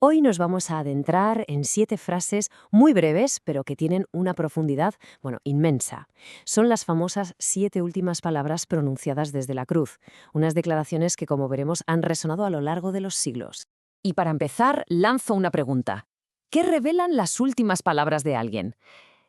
Hoy nos vamos a adentrar en 7 frases muy breves, pero que tienen una profundidad, bueno, inmensa. Son las famosas 7 últimas palabras pronunciadas desde la cruz, unas declaraciones que, como veremos, han resonado a lo largo de los siglos. Y para empezar, lanzo una pregunta. ¿Qué revelan las últimas palabras de alguien?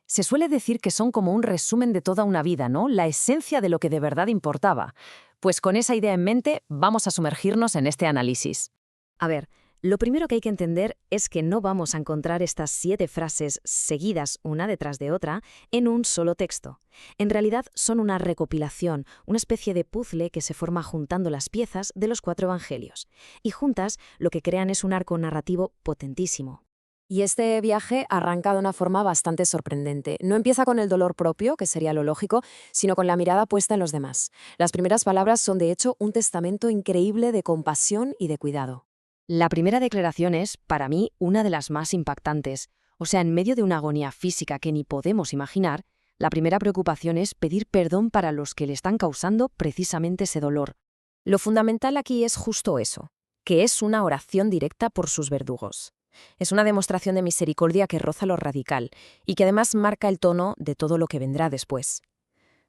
Se suele decir que son como un resumen de toda una vida, ¿no? La esencia de lo que de verdad importaba. Pues con esa idea en mente, vamos a sumergirnos en este análisis. A ver, lo primero que hay que entender es que no vamos a encontrar estas 7 frases seguidas una detrás de otra en un solo texto. En realidad son una recopilación, una especie de puzzle que se forma juntando las piezas de los 4 evangelios. Y juntas lo que crean es un arco narrativo potentísimo. Y este viaje arranca de una forma bastante sorprendente. No empieza con el dolor propio, que sería lo lógico, sino con la mirada puesta en los demás. Las primeras palabras son, de hecho, un testamento increíble de compasión y de cuidado. La primera declaración es, para mí, una de las más impactantes. O sea, en medio de una agonía física que ni podemos imaginar, la primera preocupación es pedir perdón para los que le están causando precisamente ese dolor. Lo fundamental aquí es justo eso, que es una oración directa por sus verdugos. Es una demostración de misericordia que roza lo radical y que además marca el tono de todo lo que vendrá después.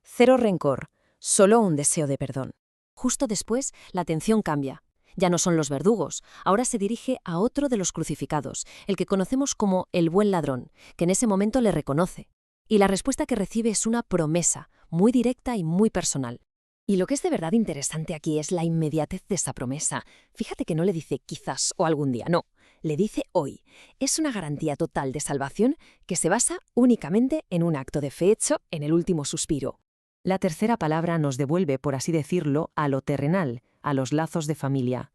Cero rencor, solo un deseo de perdón. Justo después, la atención cambia. Ya no son los verdugos, ahora se dirige a otro de los crucificados, el que conocemos como el buen ladrón, que en ese momento le reconoce. Y la respuesta que recibe es una promesa, muy directa y muy personal. Y lo que es de verdad interesante aquí es la inmediatez de esa promesa. Fíjate que no le dice quizás o algún día, no, le dice hoy. Es una garantía total de salvación que se basa únicamente en un acto de fe hecho en el último suspiro. La tercera palabra nos devuelve, por así decirlo, a lo terrenal, a los lazos de familia.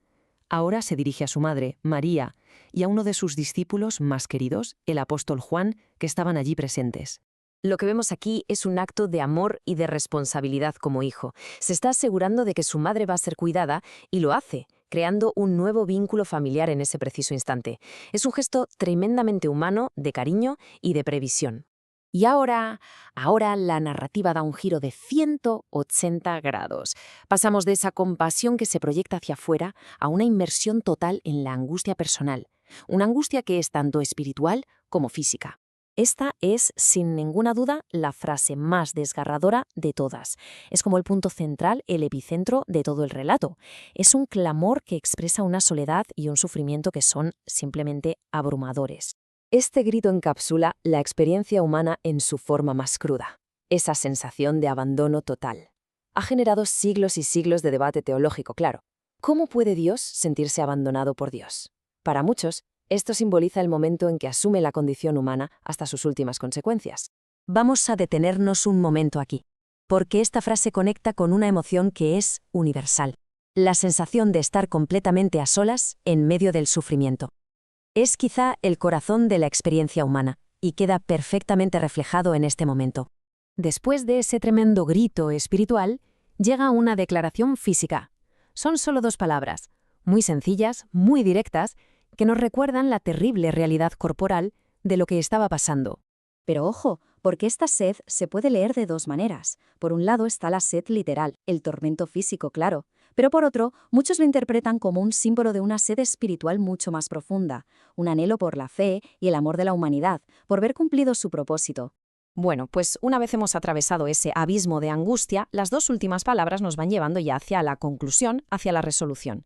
Ahora se dirige a su madre, María, y a uno de sus discípulos más queridos, el apóstol Juan, que estaban allí presentes. Lo que vemos aquí es un acto de amor y de responsabilidad como hijo. Se está asegurando de que su madre va a ser cuidada y lo hace, creando un nuevo vínculo familiar en ese preciso instante. Es un gesto tremendamente humano, de cariño y de previsión. Y ahora la narrativa da un giro de 180 grados. Pasamos de esa compasión que se proyecta hacia afuera a una inmersión total en la angustia personal. Una angustia que es tanto espiritual como física. Esta es, sin ninguna duda, la frase más desgarradora de todas. Es como el punto central, el epicentro de todo el relato. Es un clamor que expresa una soledad y un sufrimiento que son simplemente abrumadores. Este grito encapsula la experiencia humana en su forma más cruda, esa sensación de abandono total. Ha generado siglos y siglos de debate teológico, claro. ¿Cómo puede Dios sentirse abandonado por Dios? Para muchos, esto simboliza el momento en que asume la condición humana hasta sus últimas consecuencias. Vamos a detenernos un momento aquí, porque esta frase conecta con una emoción que es universal, la sensación de estar completamente a solas en medio del sufrimiento. Es quizá el corazón de la experiencia humana, y queda perfectamente reflejado en este momento. Después de ese tremendo grito espiritual, llega una declaración física. Son solo 2 palabras, muy sencillas, muy directas, que nos recuerdan la terrible realidad corporal de lo que estaba pasando. Pero ojo, porque esta sed se puede leer de 2 maneras. Por un lado está la sed literal, el tormento físico, claro. Pero por otro, muchos lo interpretan como un símbolo de una sed espiritual mucho más profunda, un anhelo por la fe y el amor de la humanidad, por ver cumplido su propósito. Bueno, pues una vez hemos atravesado ese abismo de angustia, las 2 últimas palabras nos van llevando ya hacia la conclusión, hacia la resolución,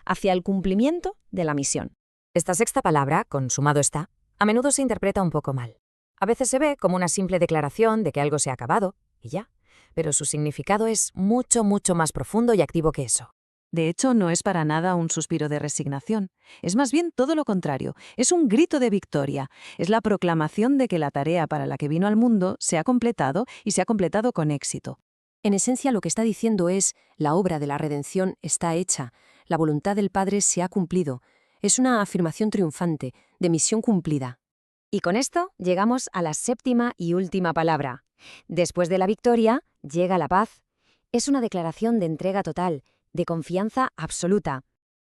hacia el cumplimiento de la misión. Esta sexta palabra, consumado está, a menudo se interpreta un poco mal. A veces se ve como una simple declaración de que algo se ha acabado, y ya, pero su significado es mucho, mucho más profundo y activo que eso. De hecho, no es para nada un suspiro de resignación. Es más bien todo lo contrario. Es un grito de victoria. Es la proclamación de que la tarea para la que vino al mundo se ha completado y se ha completado con éxito. En esencia, lo que está diciendo es, la obra de la redención está hecha, la voluntad del Padre se ha cumplido. Es una afirmación triunfante, de misión cumplida. Y con esto llegamos a la séptima y última palabra. Después de la victoria, llega la paz. Es una declaración de entrega total, de confianza absoluta.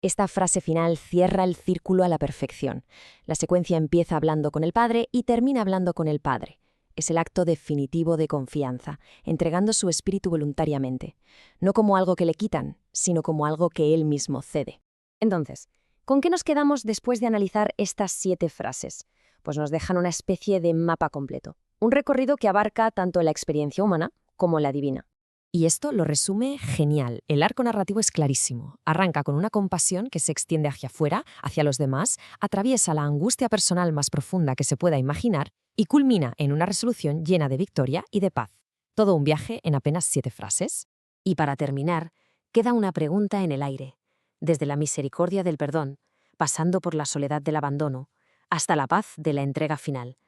Esta frase final cierra el círculo a la perfección. La secuencia empieza hablando con el Padre y termina hablando con el Padre. Es el acto definitivo de confianza, entregando su espíritu voluntariamente, no como algo que le quitan, sino como algo que él mismo cede. Entonces, ¿Con qué nos quedamos después de analizar estas 7 frases? Pues nos dejan una especie de mapa completo, un recorrido que abarca tanto la experiencia humana como la divina. Y esto lo resume genial. El arco narrativo es clarísimo. Arranca con una compasión que se extiende hacia afuera, hacia los demás, atraviesa la angustia personal más profunda que se pueda imaginar y culmina en una resolución llena de victoria y de paz. Todo un viaje en apenas 7 frases. Y para terminar, queda una pregunta en el aire. Desde la misericordia del perdón, pasando por la soledad del abandono, hasta la paz de la entrega final.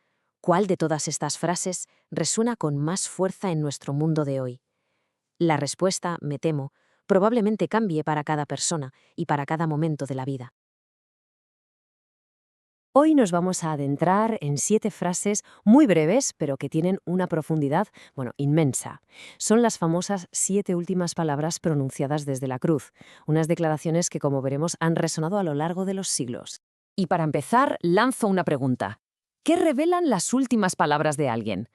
¿Cuál de todas estas frases resuena con más fuerza en nuestro mundo de hoy? La respuesta, me temo, probablemente cambie para cada persona y para cada momento de la vida. Hoy nos vamos a adentrar en 7 frases muy breves, pero que tienen una profundidad, inmensa. Son las famosas 7 últimas palabras pronunciadas desde la cruz, unas declaraciones que, como veremos, han resonado a lo largo de los siglos. Y para empezar, lanzo una pregunta. ¿Qué revelan las últimas palabras de alguien?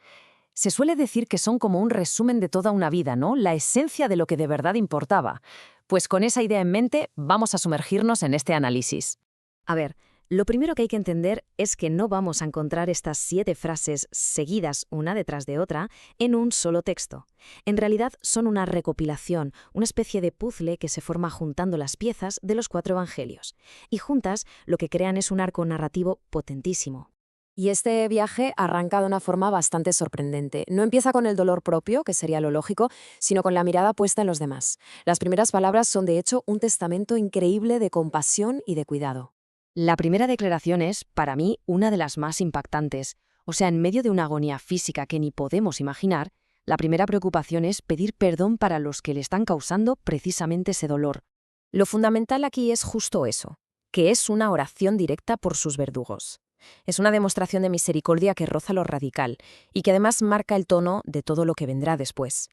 Se suele decir que son como un resumen de toda una vida, ¿no? La esencia de lo que de verdad importaba. Pues con esa idea en mente, vamos a sumergirnos en este análisis. A ver, lo primero que hay que entender es que no vamos a encontrar estas 7 frases seguidas una detrás de otra en un solo texto. En realidad son una recopilación, una especie de puzzle que se forma juntando las piezas de los 4 evangelios. Y juntas lo que crean es un arco narrativo potentísimo. Y este viaje arranca de una forma bastante sorprendente. No empieza con el dolor propio, que sería lo lógico, sino con la mirada puesta en los demás. Las primeras palabras son, de hecho, un testamento increíble de compasión y de cuidado. La primera declaración es, para mí, una de las más impactantes. O sea, en medio de una agonía física que ni podemos imaginar, la primera preocupación es pedir perdón para los que le están causando precisamente ese dolor. Lo fundamental aquí es justo eso, que es una oración directa por sus verdugos. Es una demostración de misericordia que roza lo radical y que además marca el tono de todo lo que vendrá después.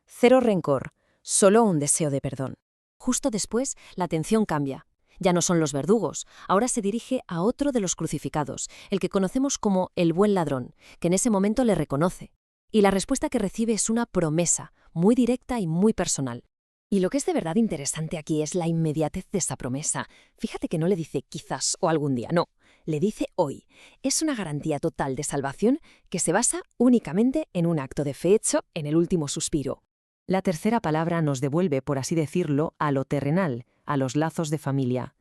Cero rencor, solo un deseo de perdón. Justo después, la atención cambia. Ya no son los verdugos, ahora se dirige a otro de los crucificados, el que conocemos como el buen ladrón, que en ese momento le reconoce. Y la respuesta que recibe es una promesa, muy directa y muy personal. Y lo que es de verdad interesante aquí es la inmediatez de esa promesa. Fíjate que no le dice quizás o algún día, no. Le dice hoy. Es una garantía total de salvación que se basa únicamente en un acto de fe hecho en el último suspiro. La tercera palabra nos devuelve, por así decirlo, a lo terrenal, a los lazos de familia.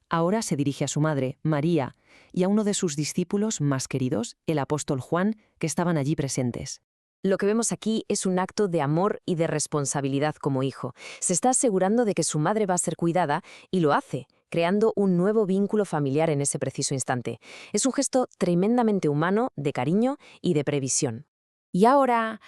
Ahora se dirige a su madre, María, y a uno de sus discípulos más queridos, el apóstol Juan, que estaban allí presentes. Lo que vemos aquí es un acto de amor y de responsabilidad como hijo. Se está asegurando de que su madre va a ser cuidada y lo hace, creando un nuevo vínculo familiar en ese preciso instante. Es un gesto tremendamente humano, de cariño y de previsión. Y ahora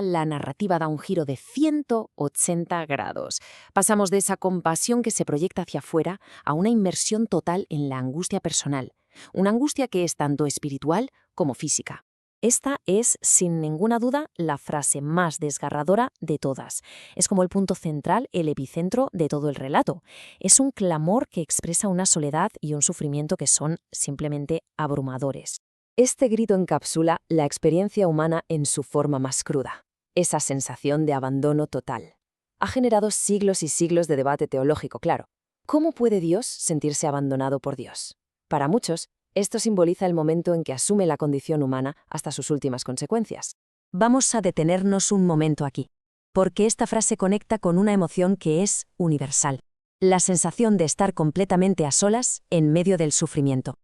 la narrativa da un giro de 180 grados. Pasamos de esa compasión que se proyecta hacia afuera a una inmersión total en la angustia personal. Una angustia que es tanto espiritual como física. Esta es, sin ninguna duda, la frase más desgarradora de todas. Es como el punto central, el epicentro de todo el relato. Es un clamor que expresa una soledad y un sufrimiento que son simplemente abrumadores. Este grito encapsula la experiencia humana en su forma más cruda. Esa sensación de abandono total. Ha generado siglos y siglos de debate teológico, claro. ¿Cómo puede Dios sentirse abandonado por Dios? Para muchos, esto simboliza el momento en que asume la condición humana hasta sus últimas consecuencias. Vamos a detenernos un momento aquí, porque esta frase conecta con una emoción que es universal. La sensación de estar completamente a solas en medio del sufrimiento.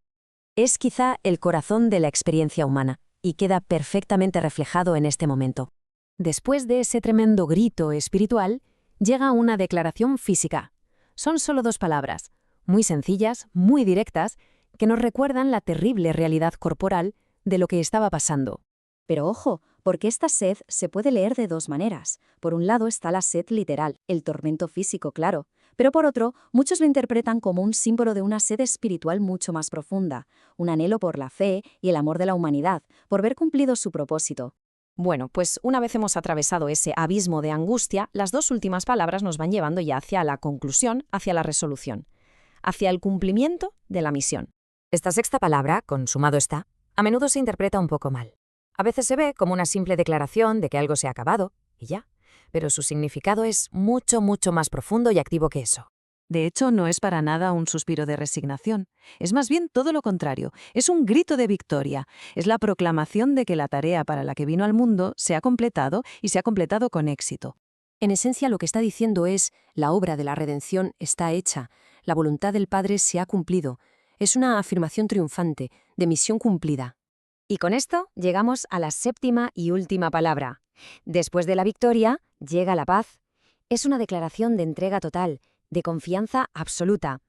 Es quizá el corazón de la experiencia humana, y queda perfectamente reflejado en este momento. Después de ese tremendo grito espiritual, llega una declaración física. Son solo 2 palabras, muy sencillas, muy directas, que nos recuerdan la terrible realidad corporal de lo que estaba pasando. Pero ojo, porque esta sed se puede leer de 2 maneras. Por un lado está la sed literal, el tormento físico, claro. Pero por otro, muchos lo interpretan como un símbolo de una sed espiritual mucho más profunda, un anhelo por la fe y el amor de la humanidad, por ver cumplido su propósito. Bueno, pues una vez hemos atravesado ese abismo de angustia, las 2 últimas palabras nos van llevando ya hacia la conclusión, hacia la resolución, hacia el cumplimiento de la misión. Esta sexta palabra, consumado está, a menudo se interpreta un poco mal. A veces se ve como una simple declaración de que algo se ha acabado, y ya, pero su significado es mucho, mucho más profundo y activo que eso. De hecho, no es para nada un suspiro de resignación. Es más bien todo lo contrario. Es un grito de victoria. Es la proclamación de que la tarea para la que vino al mundo se ha completado y se ha completado con éxito. En esencia, lo que está diciendo es, la obra de la redención está hecha, la voluntad del Padre se ha cumplido. Es una afirmación triunfante, de misión cumplida. Y con esto llegamos a la séptima y última palabra. Después de la victoria, llega la paz. Es una declaración de entrega total, de confianza absoluta.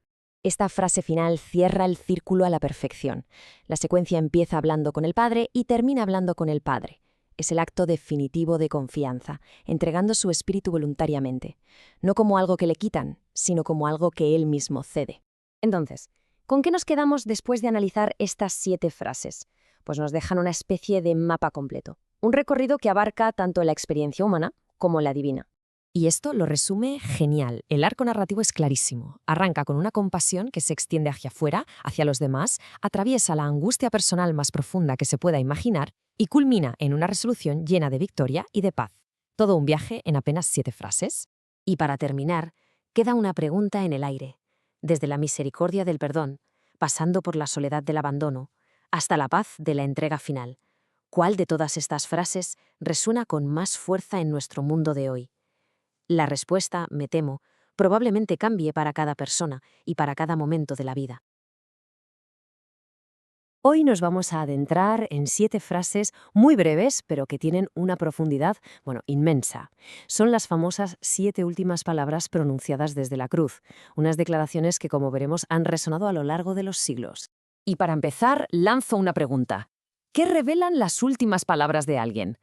Esta frase final cierra el círculo a la perfección. La secuencia empieza hablando con el Padre y termina hablando con el Padre. Es el acto definitivo de confianza, entregando su espíritu voluntariamente, no como algo que le quitan, sino como algo que él mismo cede. Entonces, ¿con qué nos quedamos después de analizar estas 7 frases? Pues nos dejan una especie de mapa completo, un recorrido que abarca tanto la experiencia humana como la divina. Y esto lo resume genial. El arco narrativo es clarísimo. Arranca con una compasión que se extiende hacia afuera, hacia los demás, atraviesa la angustia personal más profunda que se pueda imaginar y culmina en una resolución llena de victoria y de paz. Todo un viaje en apenas 7 frases. Y para terminar, queda una pregunta en el aire. Desde la misericordia del perdón, pasando por la soledad del abandono, hasta la paz de la entrega final. ¿Cuál de todas estas frases resuena con más fuerza en nuestro mundo de hoy? La respuesta, me temo, probablemente cambie para cada persona y para cada momento de la vida. Hoy nos vamos a adentrar en 7 frases muy breves, pero que tienen una profundidad, inmensa. Son las famosas 7 últimas palabras pronunciadas desde la cruz, unas declaraciones que, como veremos, han resonado a lo largo de los siglos. Y para empezar, lanzo una pregunta. ¿Qué revelan las últimas palabras de alguien?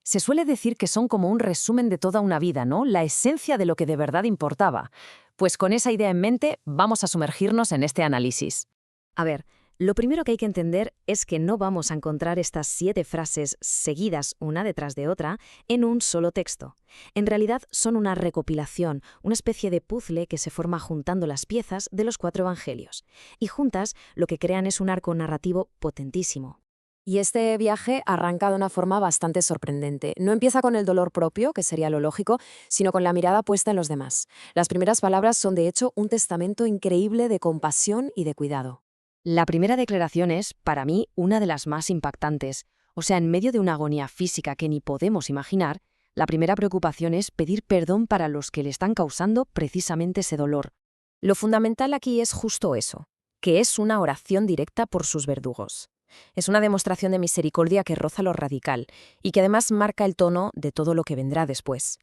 Se suele decir que son como un resumen de toda una vida, ¿no? La esencia de lo que de verdad importaba. Pues con esa idea en mente, vamos a sumergirnos en este análisis. A ver, lo primero que hay que entender es que no vamos a encontrar estas 7 frases seguidas una detrás de otra en un solo texto. En realidad son una recopilación, una especie de puzzle que se forma juntando las piezas de los 4 evangelios. Y juntas lo que crean es un arco narrativo potentísimo. Y este viaje arranca de una forma bastante sorprendente. No empieza con el dolor propio, que sería lo lógico, sino con la mirada puesta en los demás. Las primeras palabras son, de hecho, un testamento increíble de compasión y de cuidado. La primera declaración es, para mí, una de las más impactantes. O sea, en medio de una agonía física que ni podemos imaginar, la primera preocupación es pedir perdón para los que le están causando precisamente ese dolor. Lo fundamental aquí es justo eso, que es una oración directa por sus verdugos. Es una demostración de misericordia que roza lo radical y que además marca el tono de todo lo que vendrá después.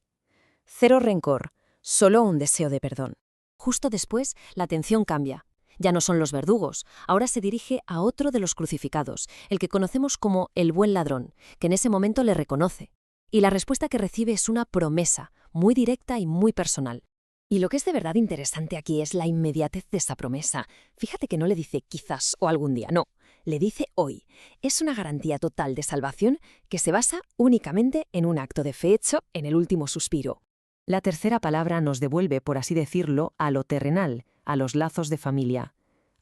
Cero rencor, solo un deseo de perdón. Justo después, la atención cambia. Ya no son los verdugos, ahora se dirige a otro de los crucificados, el que conocemos como el buen ladrón, que en ese momento le reconoce. Y la respuesta que recibe es una promesa, muy directa y muy personal. Y lo que es de verdad interesante aquí es la inmediatez de esa promesa. Fíjate que no le dice quizás o algún día, no, le dice hoy. Es una garantía total de salvación que se basa únicamente en un acto de fe hecho en el último suspiro. La tercera palabra nos devuelve, por así decirlo, a lo terrenal, a los lazos de familia.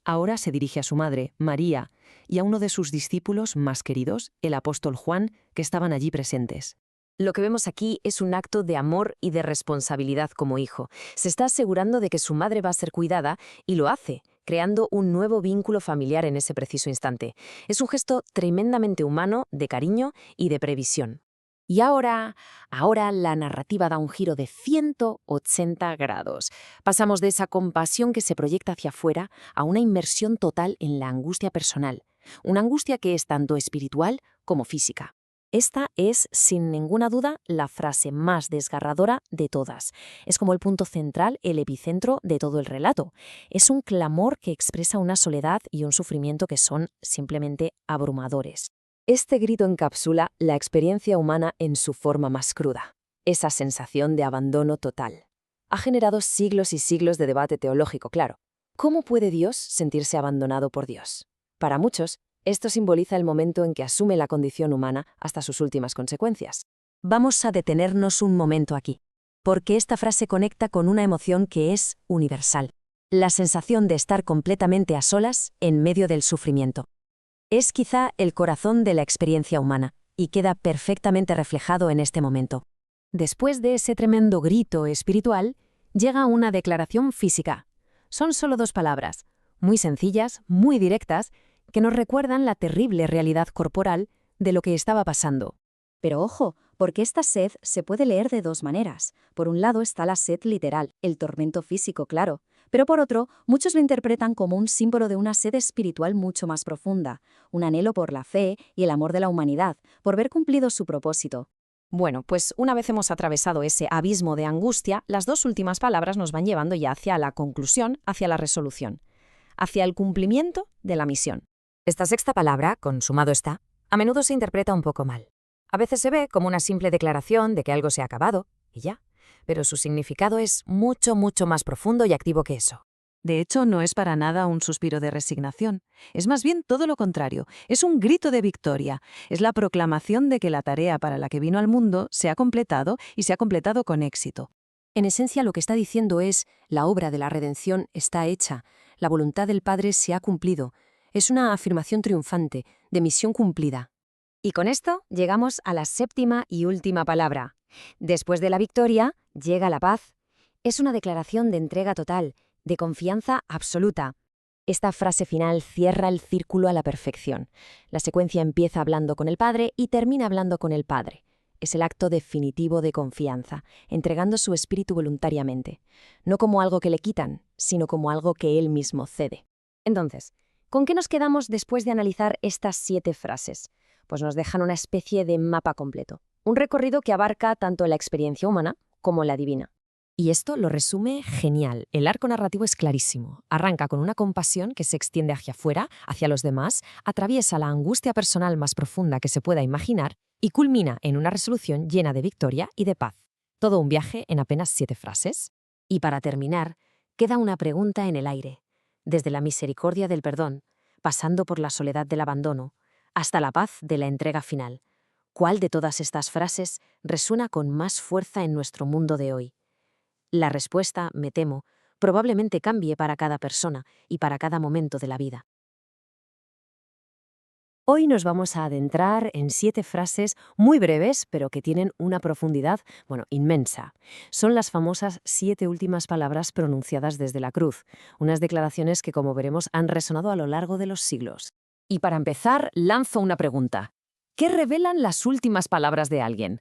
Ahora se dirige a su madre, María, y a uno de sus discípulos más queridos, el apóstol Juan, que estaban allí presentes. Lo que vemos aquí es un acto de amor y de responsabilidad como hijo. Se está asegurando de que su madre va a ser cuidada y lo hace, creando un nuevo vínculo familiar en ese preciso instante. Es un gesto tremendamente humano, de cariño y de previsión. Y ahora la narrativa da un giro de 180 grados. Pasamos de esa compasión que se proyecta hacia afuera a una inmersión total en la angustia personal. Una angustia que es tanto espiritual como física. Esta es, sin ninguna duda, la frase más desgarradora de todas. Es como el punto central, el epicentro de todo el relato. Es un clamor que expresa una soledad y un sufrimiento que son simplemente abrumadores. Este grito encapsula la experiencia humana en su forma más cruda, esa sensación de abandono total. Ha generado siglos y siglos de debate teológico, claro. ¿Cómo puede Dios sentirse abandonado por Dios? Para muchos, esto simboliza el momento en que asume la condición humana hasta sus últimas consecuencias. Vamos a detenernos un momento aquí, porque esta frase conecta con una emoción que es universal, la sensación de estar completamente a solas en medio del sufrimiento. Es quizá el corazón de la experiencia humana, y queda perfectamente reflejado en este momento. Después de ese tremendo grito espiritual, llega una declaración física. Son solo dos palabras, muy sencillas, muy directas, que nos recuerdan la terrible realidad corporal de lo que estaba pasando. Pero ojo, porque esta sed se puede leer de dos maneras. Por un lado está la sed literal, el tormento físico, claro. Pero por otro, muchos lo interpretan como un símbolo de una sed espiritual mucho más profunda, un anhelo por la fe y el amor de la humanidad, por ver cumplido su propósito. Bueno, pues una vez hemos atravesado ese abismo de angustia, las dos últimas palabras nos van llevando ya hacia la conclusión, hacia la resolución, hacia el cumplimiento de la misión. Esta sexta palabra, consumado está, a menudo se interpreta un poco mal. A veces se ve como una simple declaración de que algo se ha acabado, y ya, pero su significado es mucho, mucho más profundo y activo que eso. De hecho, no es para nada un suspiro de resignación. Es más bien todo lo contrario. Es un grito de victoria. Es la proclamación de que la tarea para la que vino al mundo se ha completado y se ha completado con éxito. En esencia, lo que está diciendo es, la obra de la redención está hecha, la voluntad del Padre se ha cumplido. Es una afirmación triunfante, de misión cumplida. Y con esto llegamos a la séptima y última palabra. Después de la victoria, llega la paz. Es una declaración de entrega total, de confianza absoluta. Esta frase final cierra el círculo a la perfección. La secuencia empieza hablando con el Padre y termina hablando con el Padre. Es el acto definitivo de confianza, entregando su espíritu voluntariamente, no como algo que le quitan, sino como algo que él mismo cede. Entonces, ¿con qué nos quedamos después de analizar estas 7 frases? Pues nos dejan una especie de mapa completo, un recorrido que abarca tanto la experiencia humana como la divina. Y esto lo resume genial. El arco narrativo es clarísimo. Arranca con una compasión que se extiende hacia afuera, hacia los demás, atraviesa la angustia personal más profunda que se pueda imaginar y culmina en una resolución llena de victoria y de paz. Todo un viaje en apenas 7 frases. Y para terminar, queda una pregunta en el aire. Desde la misericordia del perdón, pasando por la soledad del abandono, hasta la paz de la entrega final. ¿Cuál de todas estas frases resuena con más fuerza en nuestro mundo de hoy? La respuesta, me temo, probablemente cambie para cada persona y para cada momento de la vida. Hoy nos vamos a adentrar en 7 frases muy breves, pero que tienen una profundidad, inmensa. Son las famosas 7 últimas palabras pronunciadas desde la cruz, unas declaraciones que, como veremos, han resonado a lo largo de los siglos. Y para empezar, lanzo una pregunta. ¿Qué revelan las últimas palabras de alguien?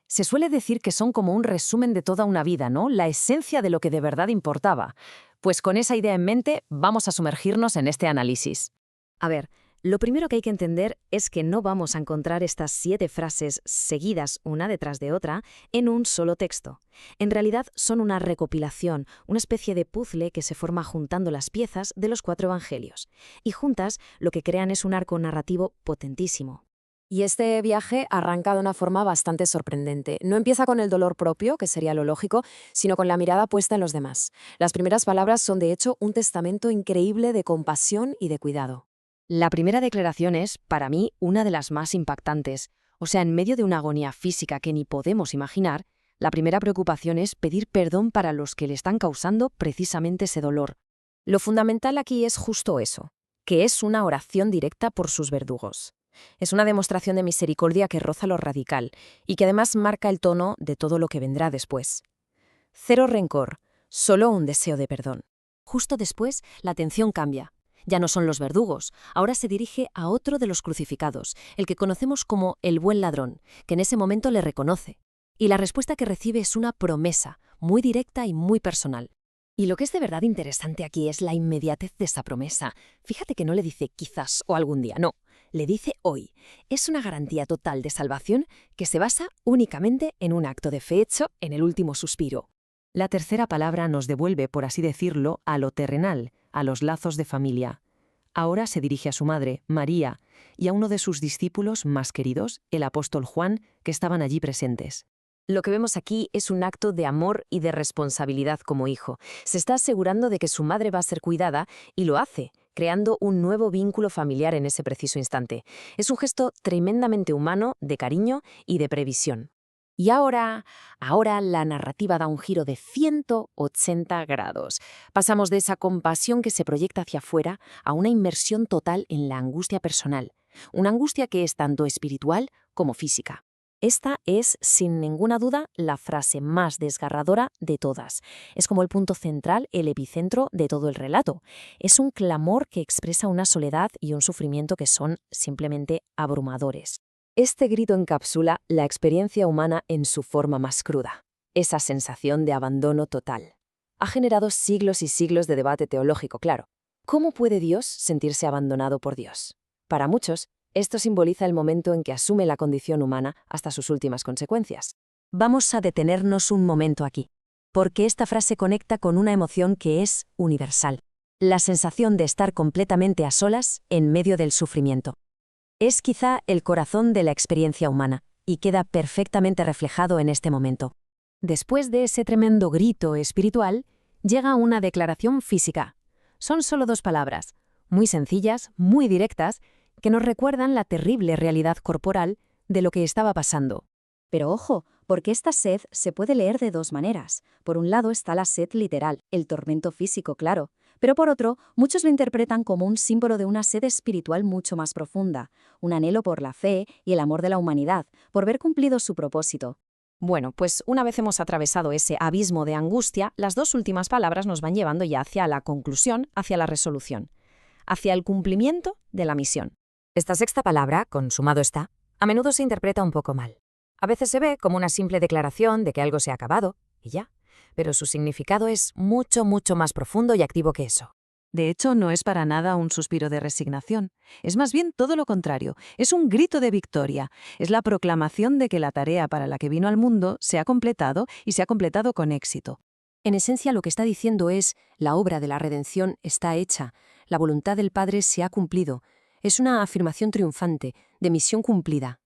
Se suele decir que son como un resumen de toda una vida, ¿no? La esencia de lo que de verdad importaba. Pues con esa idea en mente, vamos a sumergirnos en este análisis. A ver, lo primero que hay que entender es que no vamos a encontrar estas 7 frases seguidas una detrás de otra en un solo texto. En realidad son una recopilación, una especie de puzzle que se forma juntando las piezas de los 4 evangelios. Y juntas lo que crean es un arco narrativo potentísimo. Y este viaje arranca de una forma bastante sorprendente. No empieza con el dolor propio, que sería lo lógico, sino con la mirada puesta en los demás. Las primeras palabras son, de hecho, un testamento increíble de compasión y de cuidado. La primera declaración es, para mí, una de las más impactantes. O sea, en medio de una agonía física que ni podemos imaginar, la primera preocupación es pedir perdón para los que le están causando precisamente ese dolor. Lo fundamental aquí es justo eso, que es una oración directa por sus verdugos. Es una demostración de misericordia que roza lo radical y que además marca el tono de todo lo que vendrá después. Cero rencor, solo un deseo de perdón. Justo después, la atención cambia. Ya no son los verdugos, ahora se dirige a otro de los crucificados, el que conocemos como el buen ladrón, que en ese momento le reconoce. Y la respuesta que recibe es una promesa, muy directa y muy personal. Y lo que es de verdad interesante aquí es la inmediatez de esa promesa. Fíjate que no le dice quizás o algún día, no. Le dice hoy. Es una garantía total de salvación que se basa únicamente en un acto de fe hecho en el último suspiro. La tercera palabra nos devuelve, por así decirlo, a lo terrenal, a los lazos de familia. Ahora se dirige a su madre, María, y a uno de sus discípulos más queridos, el apóstol Juan, que estaban allí presentes. Lo que vemos aquí es un acto de amor y de responsabilidad como hijo. Se está asegurando de que su madre va a ser cuidada y lo hace, creando un nuevo vínculo familiar en ese preciso instante. Es un gesto tremendamente humano, de cariño y de previsión. Y ahora la narrativa da un giro de 180 grados. Pasamos de esa compasión que se proyecta hacia afuera a una inmersión total en la angustia personal. Una angustia que es tanto espiritual como física. Esta es, sin ninguna duda, la frase más desgarradora de todas. Es como el punto central, el epicentro de todo el relato. Es un clamor que expresa una soledad y un sufrimiento que son simplemente abrumadores. Este grito encapsula la experiencia humana en su forma más cruda, esa sensación de abandono total. Ha generado siglos y siglos de debate teológico, claro. ¿Cómo puede Dios sentirse abandonado por Dios? Para muchos, esto simboliza el momento en que asume la condición humana hasta sus últimas consecuencias. Vamos a detenernos un momento aquí, porque esta frase conecta con una emoción que es universal, la sensación de estar completamente a solas en medio del sufrimiento. Es quizá el corazón de la experiencia humana, y queda perfectamente reflejado en este momento. Después de ese tremendo grito espiritual, llega una declaración física. Son solo 2 palabras, muy sencillas, muy directas, que nos recuerdan la terrible realidad corporal de lo que estaba pasando. Pero ojo, porque esta sed se puede leer de 2 maneras. Por un lado está la sed literal, el tormento físico, claro. Pero por otro, muchos lo interpretan como un símbolo de una sed espiritual mucho más profunda, un anhelo por la fe y el amor de la humanidad, por ver cumplido su propósito. Bueno, pues una vez hemos atravesado ese abismo de angustia, las 2 últimas palabras nos van llevando ya hacia la conclusión, hacia la resolución, hacia el cumplimiento de la misión. Esta sexta palabra, consumado está, a menudo se interpreta un poco mal. A veces se ve como una simple declaración de que algo se ha acabado, y ya, pero su significado es mucho, mucho más profundo y activo que eso. De hecho, no es para nada un suspiro de resignación. Es más bien todo lo contrario. Es un grito de victoria. Es la proclamación de que la tarea para la que vino al mundo se ha completado y se ha completado con éxito. En esencia, lo que está diciendo es, la obra de la redención está hecha, la voluntad del Padre se ha cumplido. Es una afirmación triunfante, de misión cumplida.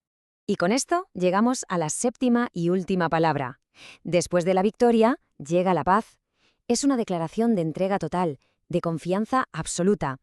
Y con esto llegamos a la 7ª y última palabra. Después de la victoria, llega la paz. Es una declaración de entrega total, de confianza absoluta.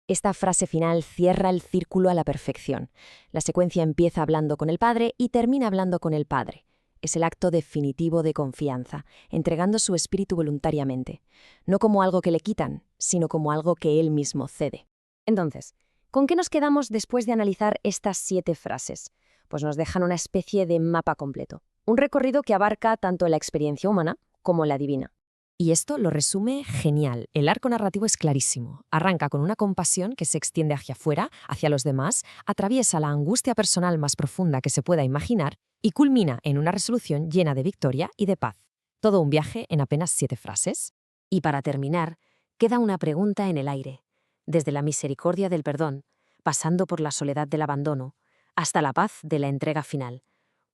Esta frase final cierra el círculo a la perfección. La secuencia empieza hablando con el Padre y termina hablando con el Padre. Es el acto definitivo de confianza, entregando su espíritu voluntariamente, no como algo que le quitan, sino como algo que él mismo cede. Entonces, ¿con qué nos quedamos después de analizar estas 7 frases? Pues nos dejan una especie de mapa completo, un recorrido que abarca tanto la experiencia humana como la divina. Y esto lo resume genial. El arco narrativo es clarísimo. Arranca con una compasión que se extiende hacia afuera, hacia los demás, atraviesa la angustia personal más profunda que se pueda imaginar y culmina en una resolución llena de victoria y de paz. Todo un viaje en apenas 7 frases. Y para terminar, queda una pregunta en el aire. Desde la misericordia del perdón, pasando por la soledad del abandono, hasta la paz de la entrega final.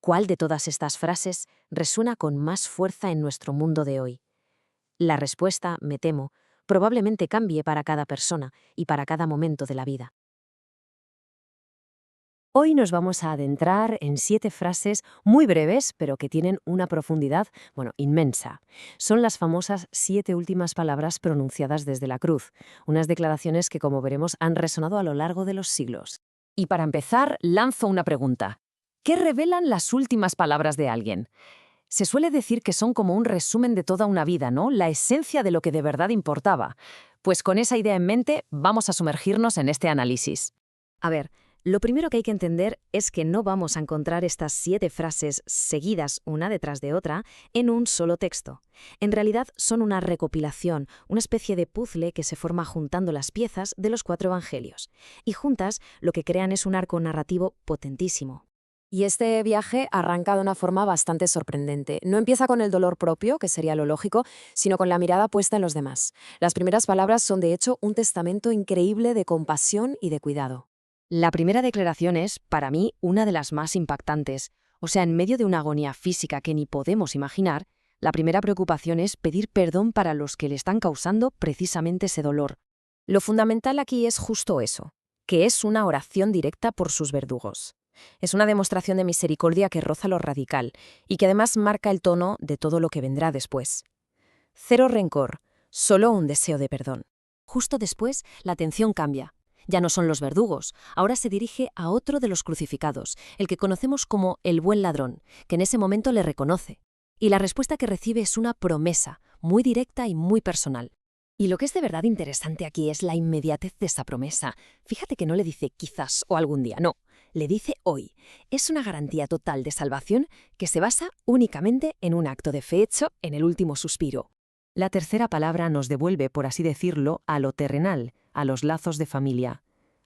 ¿Cuál de todas estas frases resuena con más fuerza en nuestro mundo de hoy? La respuesta, me temo, probablemente cambie para cada persona y para cada momento de la vida. Hoy nos vamos a adentrar en 7 frases muy breves, pero que tienen una profundidad, inmensa. Son las famosas 7 últimas palabras pronunciadas desde la cruz, unas declaraciones que, como veremos, han resonado a lo largo de los siglos. Y para empezar, lanzo una pregunta. ¿Qué revelan las últimas palabras de alguien? Se suele decir que son como un resumen de toda una vida, ¿no? La esencia de lo que de verdad importaba. Pues con esa idea en mente, vamos a sumergirnos en este análisis. A ver, lo primero que hay que entender es que no vamos a encontrar estas 7 frases seguidas una detrás de otra en un solo texto. En realidad son una recopilación, una especie de puzzle que se forma juntando las piezas de los 4 evangelios. Y juntas lo que crean es un arco narrativo potentísimo. Y este viaje arranca de una forma bastante sorprendente. No empieza con el dolor propio, que sería lo lógico, sino con la mirada puesta en los demás. Las primeras palabras son, de hecho, un testamento increíble de compasión y de cuidado. La primera declaración es, para mí, una de las más impactantes. O sea, en medio de una agonía física que ni podemos imaginar, la primera preocupación es pedir perdón para los que le están causando precisamente ese dolor. Lo fundamental aquí es justo eso, que es una oración directa por sus verdugos. Es una demostración de misericordia que roza lo radical y que además marca el tono de todo lo que vendrá después. Cero rencor, solo un deseo de perdón. Justo después, la atención cambia. Ya no son los verdugos, ahora se dirige a otro de los crucificados, el que conocemos como el buen ladrón, que en ese momento le reconoce. Y la respuesta que recibe es una promesa, muy directa y muy personal. Y lo que es de verdad interesante aquí es la inmediatez de esa promesa. Fíjate que no le dice quizás o algún día, no. le dice hoy. Es una garantía total de salvación que se basa únicamente en un acto de fe hecho en el último suspiro. La tercera palabra nos devuelve, por así decirlo, a lo terrenal, a los lazos de familia.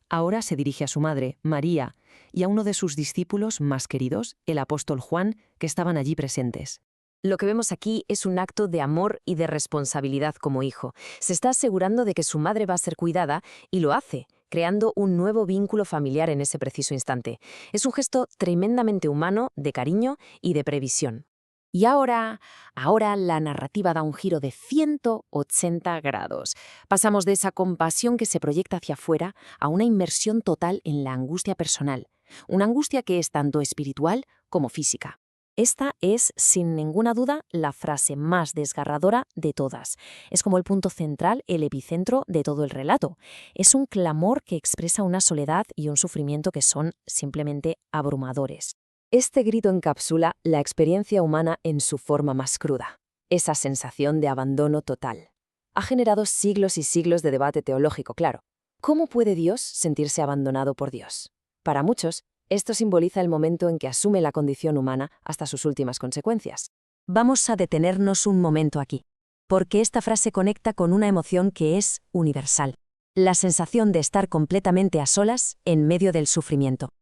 Ahora se dirige a su madre, María, y a uno de sus discípulos más queridos, el apóstol Juan, que estaban allí presentes. Lo que vemos aquí es un acto de amor y de responsabilidad como hijo. Se está asegurando de que su madre va a ser cuidada y lo hace, creando un nuevo vínculo familiar en ese preciso instante. Es un gesto tremendamente humano, de cariño y de previsión. Y ahora la narrativa da un giro de 180 grados. Pasamos de esa compasión que se proyecta hacia afuera a una inmersión total en la angustia personal. Una angustia que es tanto espiritual como física. Esta es, sin ninguna duda, la frase más desgarradora de todas. Es como el punto central, el epicentro de todo el relato. Es un clamor que expresa una soledad y un sufrimiento que son simplemente abrumadores. Este grito encapsula la experiencia humana en su forma más cruda. Esa sensación de abandono total. Ha generado siglos y siglos de debate teológico, claro. ¿Cómo puede Dios sentirse abandonado por Dios? Para muchos, esto simboliza el momento en que asume la condición humana hasta sus últimas consecuencias. Vamos a detenernos un momento aquí, porque esta frase conecta con una emoción que es universal. La sensación de estar completamente a solas en medio del sufrimiento.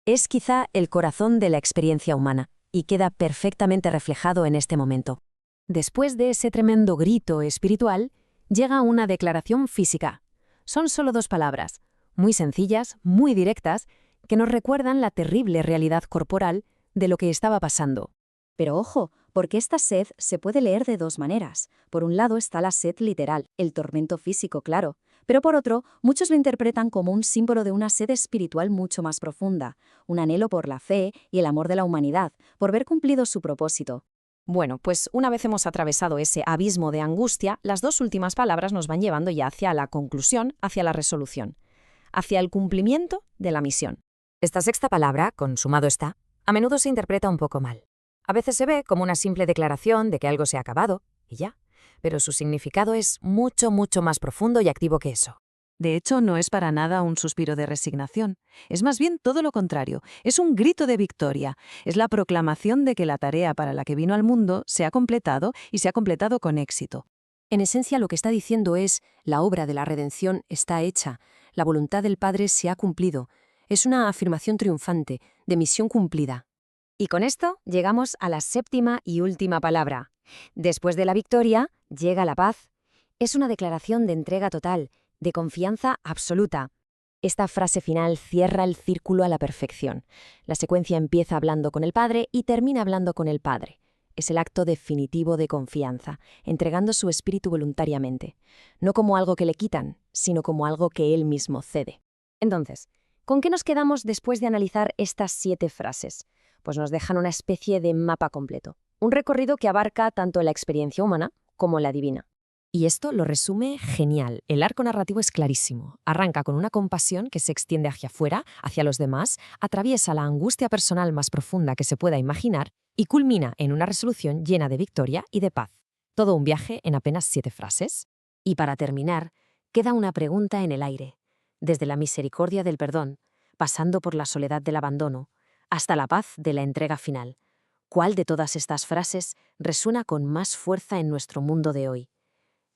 Es quizá el corazón de la experiencia humana, y queda perfectamente reflejado en este momento. Después de ese tremendo grito espiritual, llega una declaración física. Son solo 2 palabras, muy sencillas, muy directas, que nos recuerdan la terrible realidad corporal de lo que estaba pasando. Pero ojo, porque esta sed se puede leer de 2 maneras. Por un lado está la sed literal, el tormento físico, claro. Pero por otro, muchos lo interpretan como un símbolo de una sed espiritual mucho más profunda, un anhelo por la fe y el amor de la humanidad, por ver cumplido su propósito. Bueno, pues una vez hemos atravesado ese abismo de angustia, las 2 últimas palabras nos van llevando ya hacia la conclusión, hacia la resolución, hacia el cumplimiento de la misión. Esta sexta palabra, consumado está, a menudo se interpreta un poco mal. A veces se ve como una simple declaración de que algo se ha acabado, y ya. Pero su significado es mucho, mucho más profundo y activo que eso. De hecho, no es para nada un suspiro de resignación. Es más bien todo lo contrario. Es un grito de victoria. Es la proclamación de que la tarea para la que vino al mundo se ha completado y se ha completado con éxito. En esencia, lo que está diciendo es, la obra de la redención está hecha, la voluntad del Padre se ha cumplido. Es una afirmación triunfante, de misión cumplida. Y con esto llegamos a la séptima y última palabra. Después de la victoria, llega la paz. Es una declaración de entrega total, de confianza absoluta. Esta frase final cierra el círculo a la perfección. La secuencia empieza hablando con el Padre y termina hablando con el Padre. Es el acto definitivo de confianza, entregando su espíritu voluntariamente, no como algo que le quitan, sino como algo que él mismo cede. Entonces, ¿con qué nos quedamos después de analizar estas 7 frases? Pues nos dejan una especie de mapa completo, un recorrido que abarca tanto la experiencia humana como la divina. Y esto lo resume genial. El arco narrativo es clarísimo. Arranca con una compasión que se extiende hacia afuera, hacia los demás, atraviesa la angustia personal más profunda que se pueda imaginar y culmina en una resolución llena de victoria y de paz. Todo un viaje en apenas 7 frases. Y para terminar, queda una pregunta en el aire. Desde la misericordia del perdón, pasando por la soledad del abandono, hasta la paz de la entrega final. ¿Cuál de todas estas frases resuena con más fuerza en nuestro mundo de hoy?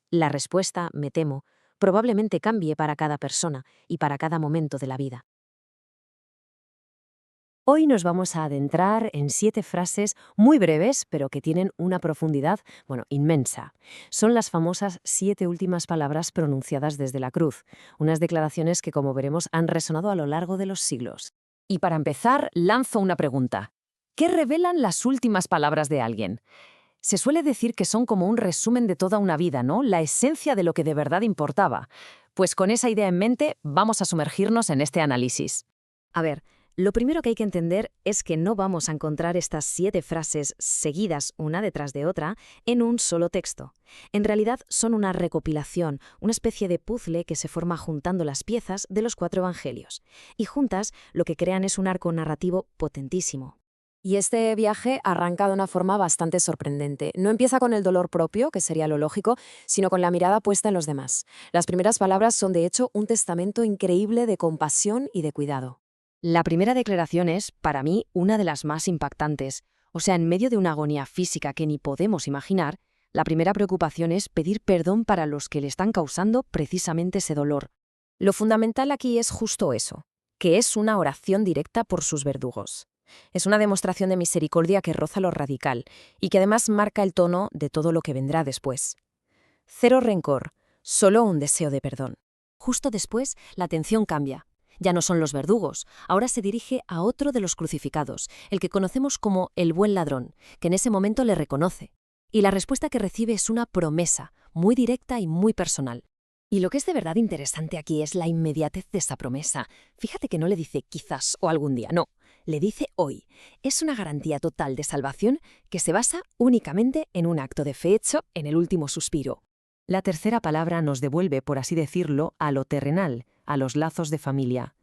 La respuesta, me temo, probablemente cambie para cada persona y para cada momento de la vida. Hoy nos vamos a adentrar en 7 frases muy breves, pero que tienen una profundidad, inmensa. Son las famosas 7 últimas palabras pronunciadas desde la cruz, unas declaraciones que, como veremos, han resonado a lo largo de los siglos. Y para empezar, lanzo una pregunta. ¿Qué revelan las últimas palabras de alguien? Se suele decir que son como un resumen de toda una vida, ¿no? La esencia de lo que de verdad importaba. Pues con esa idea en mente, vamos a sumergirnos en este análisis. A ver, lo primero que hay que entender es que no vamos a encontrar estas 7 frases seguidas una detrás de otra en un solo texto. En realidad son una recopilación, una especie de puzzle que se forma juntando las piezas de los 4 evangelios. Y juntas lo que crean es un arco narrativo potentísimo. Y este viaje arranca de una forma bastante sorprendente. No empieza con el dolor propio, que sería lo lógico, sino con la mirada puesta en los demás. Las primeras palabras son, de hecho, un testamento increíble de compasión y de cuidado. La primera declaración es, para mí, una de las más impactantes. O sea, en medio de una agonía física que ni podemos imaginar, la primera preocupación es pedir perdón para los que le están causando precisamente ese dolor. Lo fundamental aquí es justo eso, que es una oración directa por sus verdugos. Es una demostración de misericordia que roza lo radical y que además marca el tono de todo lo que vendrá después. Cero rencor, solo un deseo de perdón. Justo después, la atención cambia. Ya no son los verdugos, ahora se dirige a otro de los crucificados, el que conocemos como el buen ladrón, que en ese momento le reconoce. Y la respuesta que recibe es una promesa, muy directa y muy personal. Y lo que es de verdad interesante aquí es la inmediatez de esa promesa. Fíjate que no le dice quizás o algún día, no, le dice hoy. Es una garantía total de salvación que se basa únicamente en un acto de fe hecho en el último suspiro. La tercera palabra nos devuelve, por así decirlo, a lo terrenal, a los lazos de familia.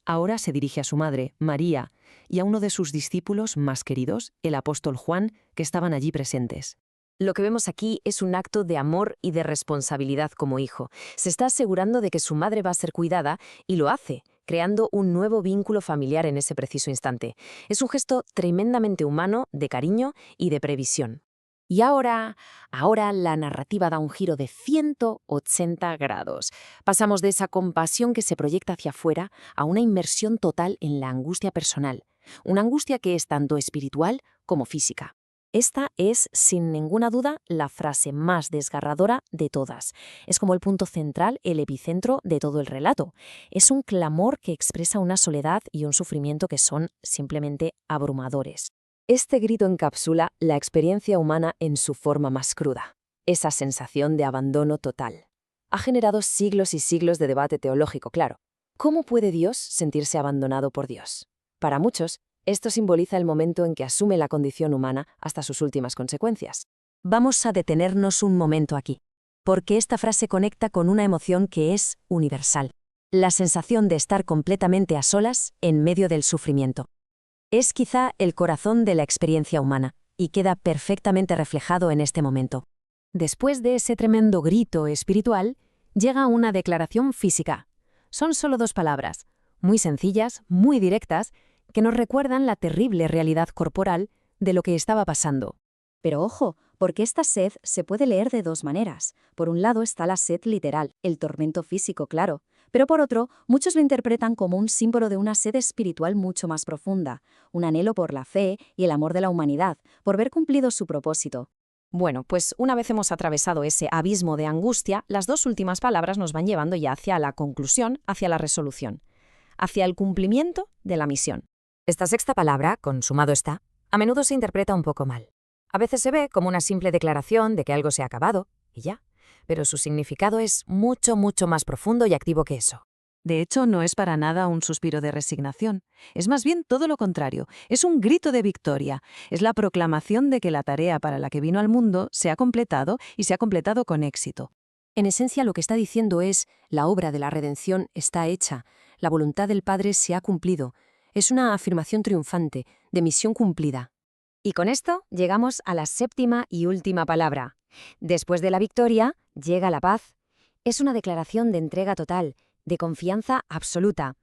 Ahora se dirige a su madre, María, y a uno de sus discípulos más queridos, el apóstol Juan, que estaban allí presentes. Lo que vemos aquí es un acto de amor y de responsabilidad como hijo. Se está asegurando de que su madre va a ser cuidada y lo hace, creando un nuevo vínculo familiar en ese preciso instante. Es un gesto tremendamente humano, de cariño y de previsión. Y ahora la narrativa da un giro de 180 grados. Pasamos de esa compasión que se proyecta hacia afuera a una inmersión total en la angustia personal, una angustia que es tanto espiritual como física. Esta es, sin ninguna duda, la frase más desgarradora de todas. Es como el punto central, el epicentro de todo el relato. Es un clamor que expresa una soledad y un sufrimiento que son simplemente abrumadores. Este grito encapsula la experiencia humana en su forma más cruda, esa sensación de abandono total. Ha generado siglos y siglos de debate teológico, claro. ¿Cómo puede Dios sentirse abandonado por Dios? Para muchos, esto simboliza el momento en que asume la condición humana hasta sus últimas consecuencias. Vamos a detenernos un momento aquí, porque esta frase conecta con una emoción que es universal, la sensación de estar completamente a solas en medio del sufrimiento. Es quizá el corazón de la experiencia humana, y queda perfectamente reflejado en este momento. Después de ese tremendo grito espiritual, llega una declaración física. Son solo 2 palabras, muy sencillas, muy directas, que nos recuerdan la terrible realidad corporal de lo que estaba pasando. Pero ojo, porque esta sed se puede leer de 2 maneras. Por un lado está la sed literal, el tormento físico, claro. Pero por otro, muchos lo interpretan como un símbolo de una sed espiritual mucho más profunda, un anhelo por la fe y el amor de la humanidad, por ver cumplido su propósito. Bueno, pues una vez hemos atravesado ese abismo de angustia, las 2 últimas palabras nos van llevando ya hacia la conclusión, hacia la resolución, hacia el cumplimiento de la misión. Esta sexta palabra, consumado está, a menudo se interpreta un poco mal. A veces se ve como una simple declaración de que algo se ha acabado, y ya, pero su significado es mucho, mucho más profundo y activo que eso. De hecho, no es para nada un suspiro de resignación. Es más bien todo lo contrario. Es un grito de victoria. Es la proclamación de que la tarea para la que vino al mundo se ha completado y se ha completado con éxito. En esencia, lo que está diciendo es, la obra de la redención está hecha, la voluntad del Padre se ha cumplido. Es una afirmación triunfante, de misión cumplida. Y con esto llegamos a la séptima y última palabra. Después de la victoria, llega la paz. Es una declaración de entrega total, de confianza absoluta.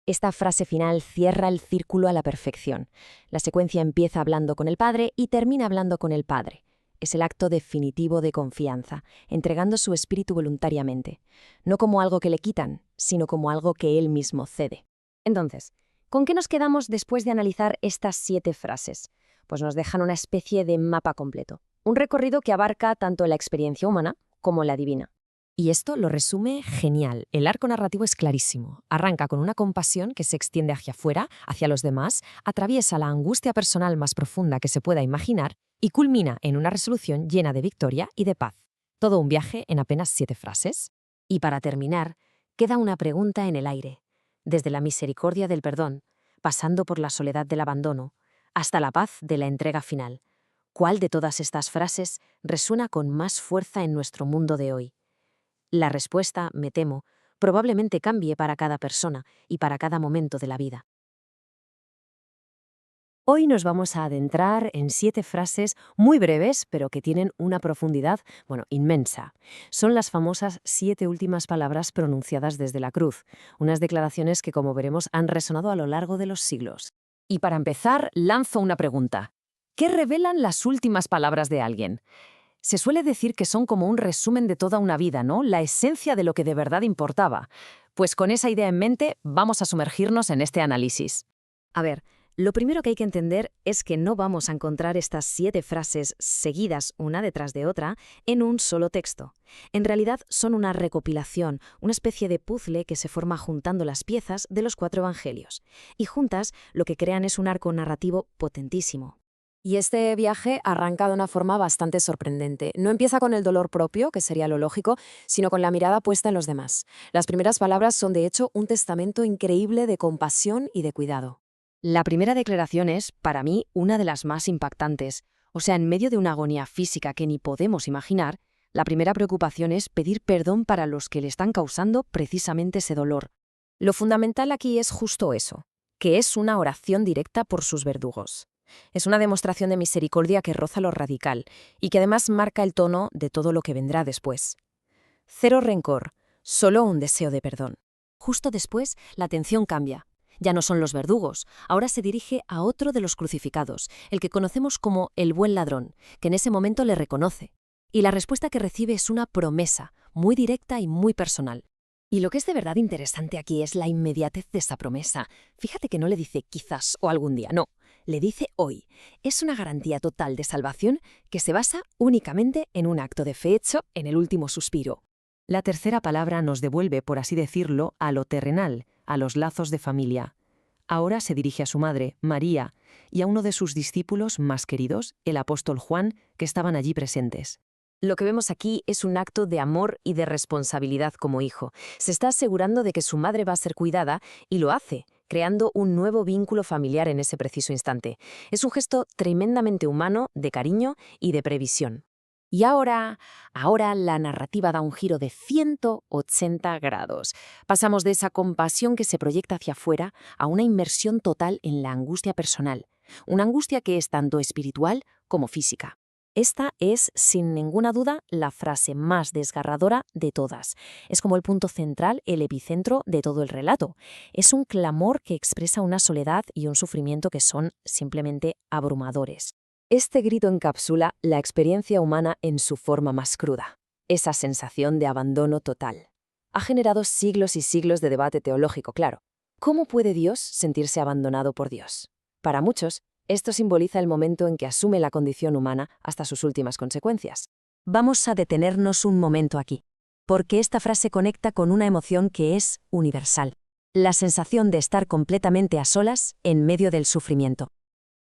Esta frase final cierra el círculo a la perfección. La secuencia empieza hablando con el Padre y termina hablando con el Padre. Es el acto definitivo de confianza, entregando su espíritu voluntariamente, no como algo que le quitan, sino como algo que él mismo cede. Entonces, ¿con qué nos quedamos después de analizar estas 7 frases? Pues nos dejan una especie de mapa completo, un recorrido que abarca tanto la experiencia humana como la divina. Y esto lo resume genial. El arco narrativo es clarísimo. Arranca con una compasión que se extiende hacia afuera, hacia los demás, atraviesa la angustia personal más profunda que se pueda imaginar y culmina en una resolución llena de victoria y de paz. Todo un viaje en apenas 7 frases. Y para terminar, queda una pregunta en el aire. Desde la misericordia del perdón, pasando por la soledad del abandono, hasta la paz de la entrega final. ¿Cuál de todas estas frases resuena con más fuerza en nuestro mundo de hoy? La respuesta, me temo, probablemente cambie para cada persona y para cada momento de la vida. Hoy nos vamos a adentrar en 7 frases muy breves, pero que tienen una profundidad, inmensa. Son las famosas 7 últimas palabras pronunciadas desde la cruz, unas declaraciones que, como veremos, han resonado a lo largo de los siglos. Y para empezar, lanzo una pregunta. ¿Qué revelan las últimas palabras de alguien? Se suele decir que son como un resumen de toda una vida, ¿no? La esencia de lo que de verdad importaba. Pues con esa idea en mente, vamos a sumergirnos en este análisis. A ver, lo primero que hay que entender es que no vamos a encontrar estas 7 frases seguidas una detrás de otra en un solo texto. En realidad son una recopilación, una especie de puzzle que se forma juntando las piezas de los 4 evangelios. Y juntas lo que crean es un arco narrativo potentísimo. Y este viaje arranca de una forma bastante sorprendente. No empieza con el dolor propio, que sería lo lógico, sino con la mirada puesta en los demás. Las primeras palabras son, de hecho, un testamento increíble de compasión y de cuidado. La primera declaración es, para mí, una de las más impactantes. O sea, en medio de una agonía física que ni podemos imaginar, la primera preocupación es pedir perdón para los que le están causando precisamente ese dolor. Lo fundamental aquí es justo eso, que es una oración directa por sus verdugos. Es una demostración de misericordia que roza lo radical y que además marca el tono de todo lo que vendrá después. Cero rencor, solo un deseo de perdón. Justo después, la atención cambia. Ya no son los verdugos, ahora se dirige a otro de los crucificados, el que conocemos como el buen ladrón, que en ese momento le reconoce. Y la respuesta que recibe es una promesa, muy directa y muy personal. Y lo que es de verdad interesante aquí es la inmediatez de esa promesa. Fíjate que no le dice quizás o algún día, no, le dice hoy. Es una garantía total de salvación que se basa únicamente en un acto de fe hecho en el último suspiro. La tercera palabra nos devuelve, por así decirlo, a lo terrenal, a los lazos de familia. Ahora se dirige a su madre, María, y a uno de sus discípulos más queridos, el apóstol Juan, que estaban allí presentes. Lo que vemos aquí es un acto de amor y de responsabilidad como hijo. Se está asegurando de que su madre va a ser cuidada y lo hace, creando un nuevo vínculo familiar en ese preciso instante. Es un gesto tremendamente humano, de cariño y de previsión. Y ahora la narrativa da un giro de 180 grados. Pasamos de esa compasión que se proyecta hacia afuera a una inmersión total en la angustia personal. Una angustia que es tanto espiritual como física. Esta es, sin ninguna duda, la frase más desgarradora de todas. Es como el punto central, el epicentro de todo el relato. Es un clamor que expresa una soledad y un sufrimiento que son simplemente abrumadores. Este grito encapsula la experiencia humana en su forma más cruda, esa sensación de abandono total. Ha generado siglos y siglos de debate teológico, claro. ¿Cómo puede Dios sentirse abandonado por Dios? Para muchos, esto simboliza el momento en que asume la condición humana hasta sus últimas consecuencias. Vamos a detenernos un momento aquí, porque esta frase conecta con una emoción que es universal, la sensación de estar completamente a solas en medio del sufrimiento.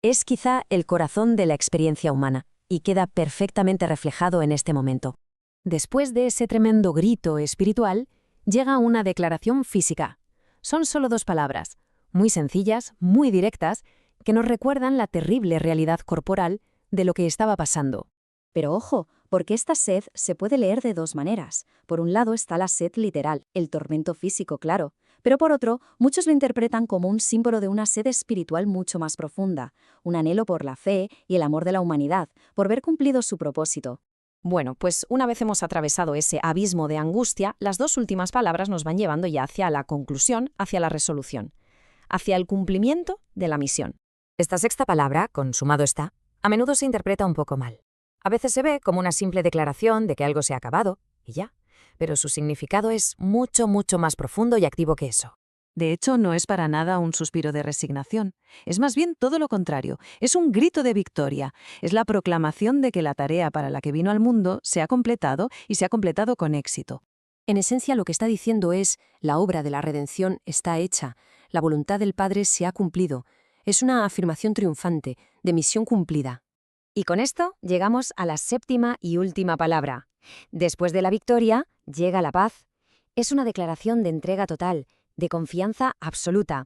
Es quizá el corazón de la experiencia humana, y queda perfectamente reflejado en este momento. Después de ese tremendo grito espiritual, llega una declaración física. Son solo 2 palabras, muy sencillas, muy directas, que nos recuerdan la terrible realidad corporal de lo que estaba pasando. Pero ojo, porque esta sed se puede leer de 2 maneras. Por un lado está la sed literal, el tormento físico, claro. Pero por otro, muchos lo interpretan como un símbolo de una sed espiritual mucho más profunda, un anhelo por la fe y el amor de la humanidad, por ver cumplido su propósito. Bueno, pues una vez hemos atravesado ese abismo de angustia, las 2 últimas palabras nos van llevando ya hacia la conclusión, hacia la resolución, hacia el cumplimiento de la misión. Esta sexta palabra, consumado está, a menudo se interpreta un poco mal. A veces se ve como una simple declaración de que algo se ha acabado, y ya, pero su significado es mucho, mucho más profundo y activo que eso. De hecho, no es para nada un suspiro de resignación. Es más bien todo lo contrario. Es un grito de victoria. Es la proclamación de que la tarea para la que vino al mundo se ha completado y se ha completado con éxito. En esencia, lo que está diciendo es, la obra de la redención está hecha, la voluntad del Padre se ha cumplido. Es una afirmación triunfante, de misión cumplida. Y con esto llegamos a la 7ª y última palabra. Después de la victoria, llega la paz. Es una declaración de entrega total, de confianza absoluta.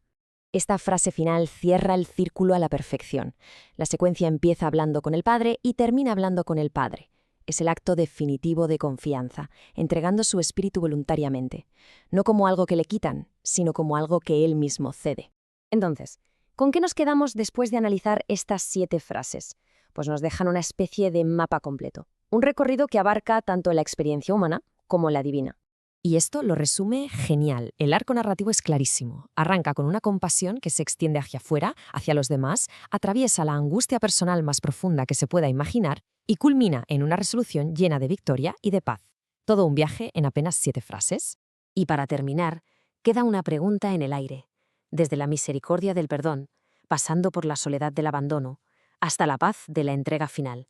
Esta frase final cierra el círculo a la perfección. La secuencia empieza hablando con el Padre y termina hablando con el Padre. Es el acto definitivo de confianza, entregando su espíritu voluntariamente, no como algo que le quitan, sino como algo que él mismo cede. Entonces, ¿Con qué nos quedamos después de analizar estas 7 frases? Pues nos dejan una especie de mapa completo, un recorrido que abarca tanto la experiencia humana como la divina. Y esto lo resume genial. El arco narrativo es clarísimo. Arranca con una compasión que se extiende hacia afuera, hacia los demás, atraviesa la angustia personal más profunda que se pueda imaginar y culmina en una resolución llena de victoria y de paz. Todo un viaje en apenas 7 frases. Y para terminar, queda una pregunta en el aire. Desde la misericordia del perdón, pasando por la soledad del abandono, hasta la paz de la entrega final.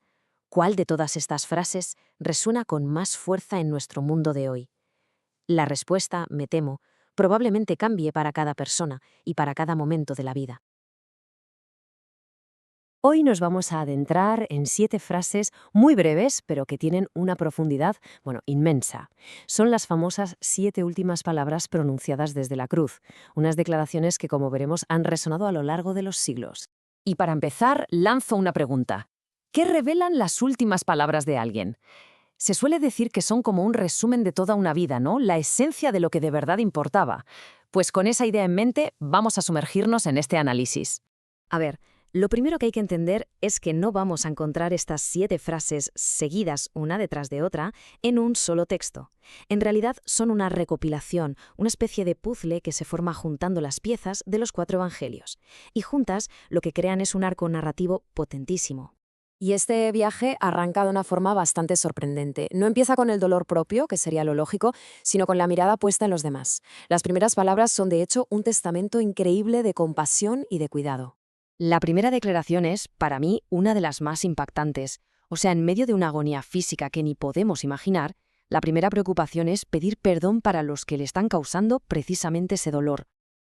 ¿Cuál de todas estas frases resuena con más fuerza en nuestro mundo de hoy? La respuesta, me temo, probablemente cambie para cada persona y para cada momento de la vida. Hoy nos vamos a adentrar en 7 frases muy breves, pero que tienen una profundidad, inmensa. Son las famosas 7 últimas palabras pronunciadas desde la cruz, unas declaraciones que, como veremos, han resonado a lo largo de los siglos. Y para empezar, lanzo una pregunta. ¿Qué revelan las últimas palabras de alguien? Se suele decir que son como un resumen de toda una vida, ¿no? La esencia de lo que de verdad importaba. Pues con esa idea en mente, vamos a sumergirnos en este análisis. A ver, lo primero que hay que entender es que no vamos a encontrar estas 7 frases seguidas una detrás de otra en un solo texto. En realidad son una recopilación, una especie de puzzle que se forma juntando las piezas de los 4 evangelios. Y juntas lo que crean es un arco narrativo potentísimo. Y este viaje arranca de una forma bastante sorprendente. No empieza con el dolor propio, que sería lo lógico, sino con la mirada puesta en los demás. Las primeras palabras son, de hecho, un testamento increíble de compasión y de cuidado. La primera declaración es, para mí, una de las más impactantes. O sea, en medio de una agonía física que ni podemos imaginar, la primera preocupación es pedir perdón para los que le están causando precisamente ese dolor.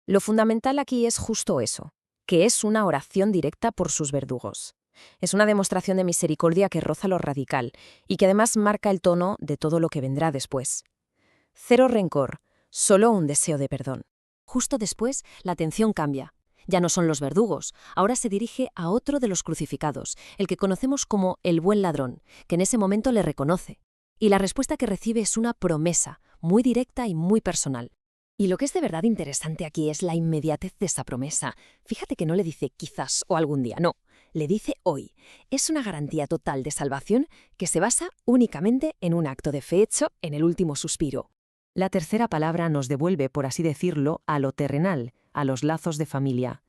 Lo fundamental aquí es justo eso, que es una oración directa por sus verdugos. Es una demostración de misericordia que roza lo radical y que además marca el tono de todo lo que vendrá después. Cero rencor, solo un deseo de perdón. Justo después, la atención cambia. Ya no son los verdugos, ahora se dirige a otro de los crucificados, el que conocemos como el buen ladrón, que en ese momento le reconoce. Y la respuesta que recibe es una promesa, muy directa y muy personal. Y lo que es de verdad interesante aquí es la inmediatez de esa promesa. Fíjate que no le dice quizás o algún día, no. Le dice hoy. Es una garantía total de salvación que se basa únicamente en un acto de fe hecho en el último suspiro. La tercera palabra nos devuelve, por así decirlo, a lo terrenal, a los lazos de familia.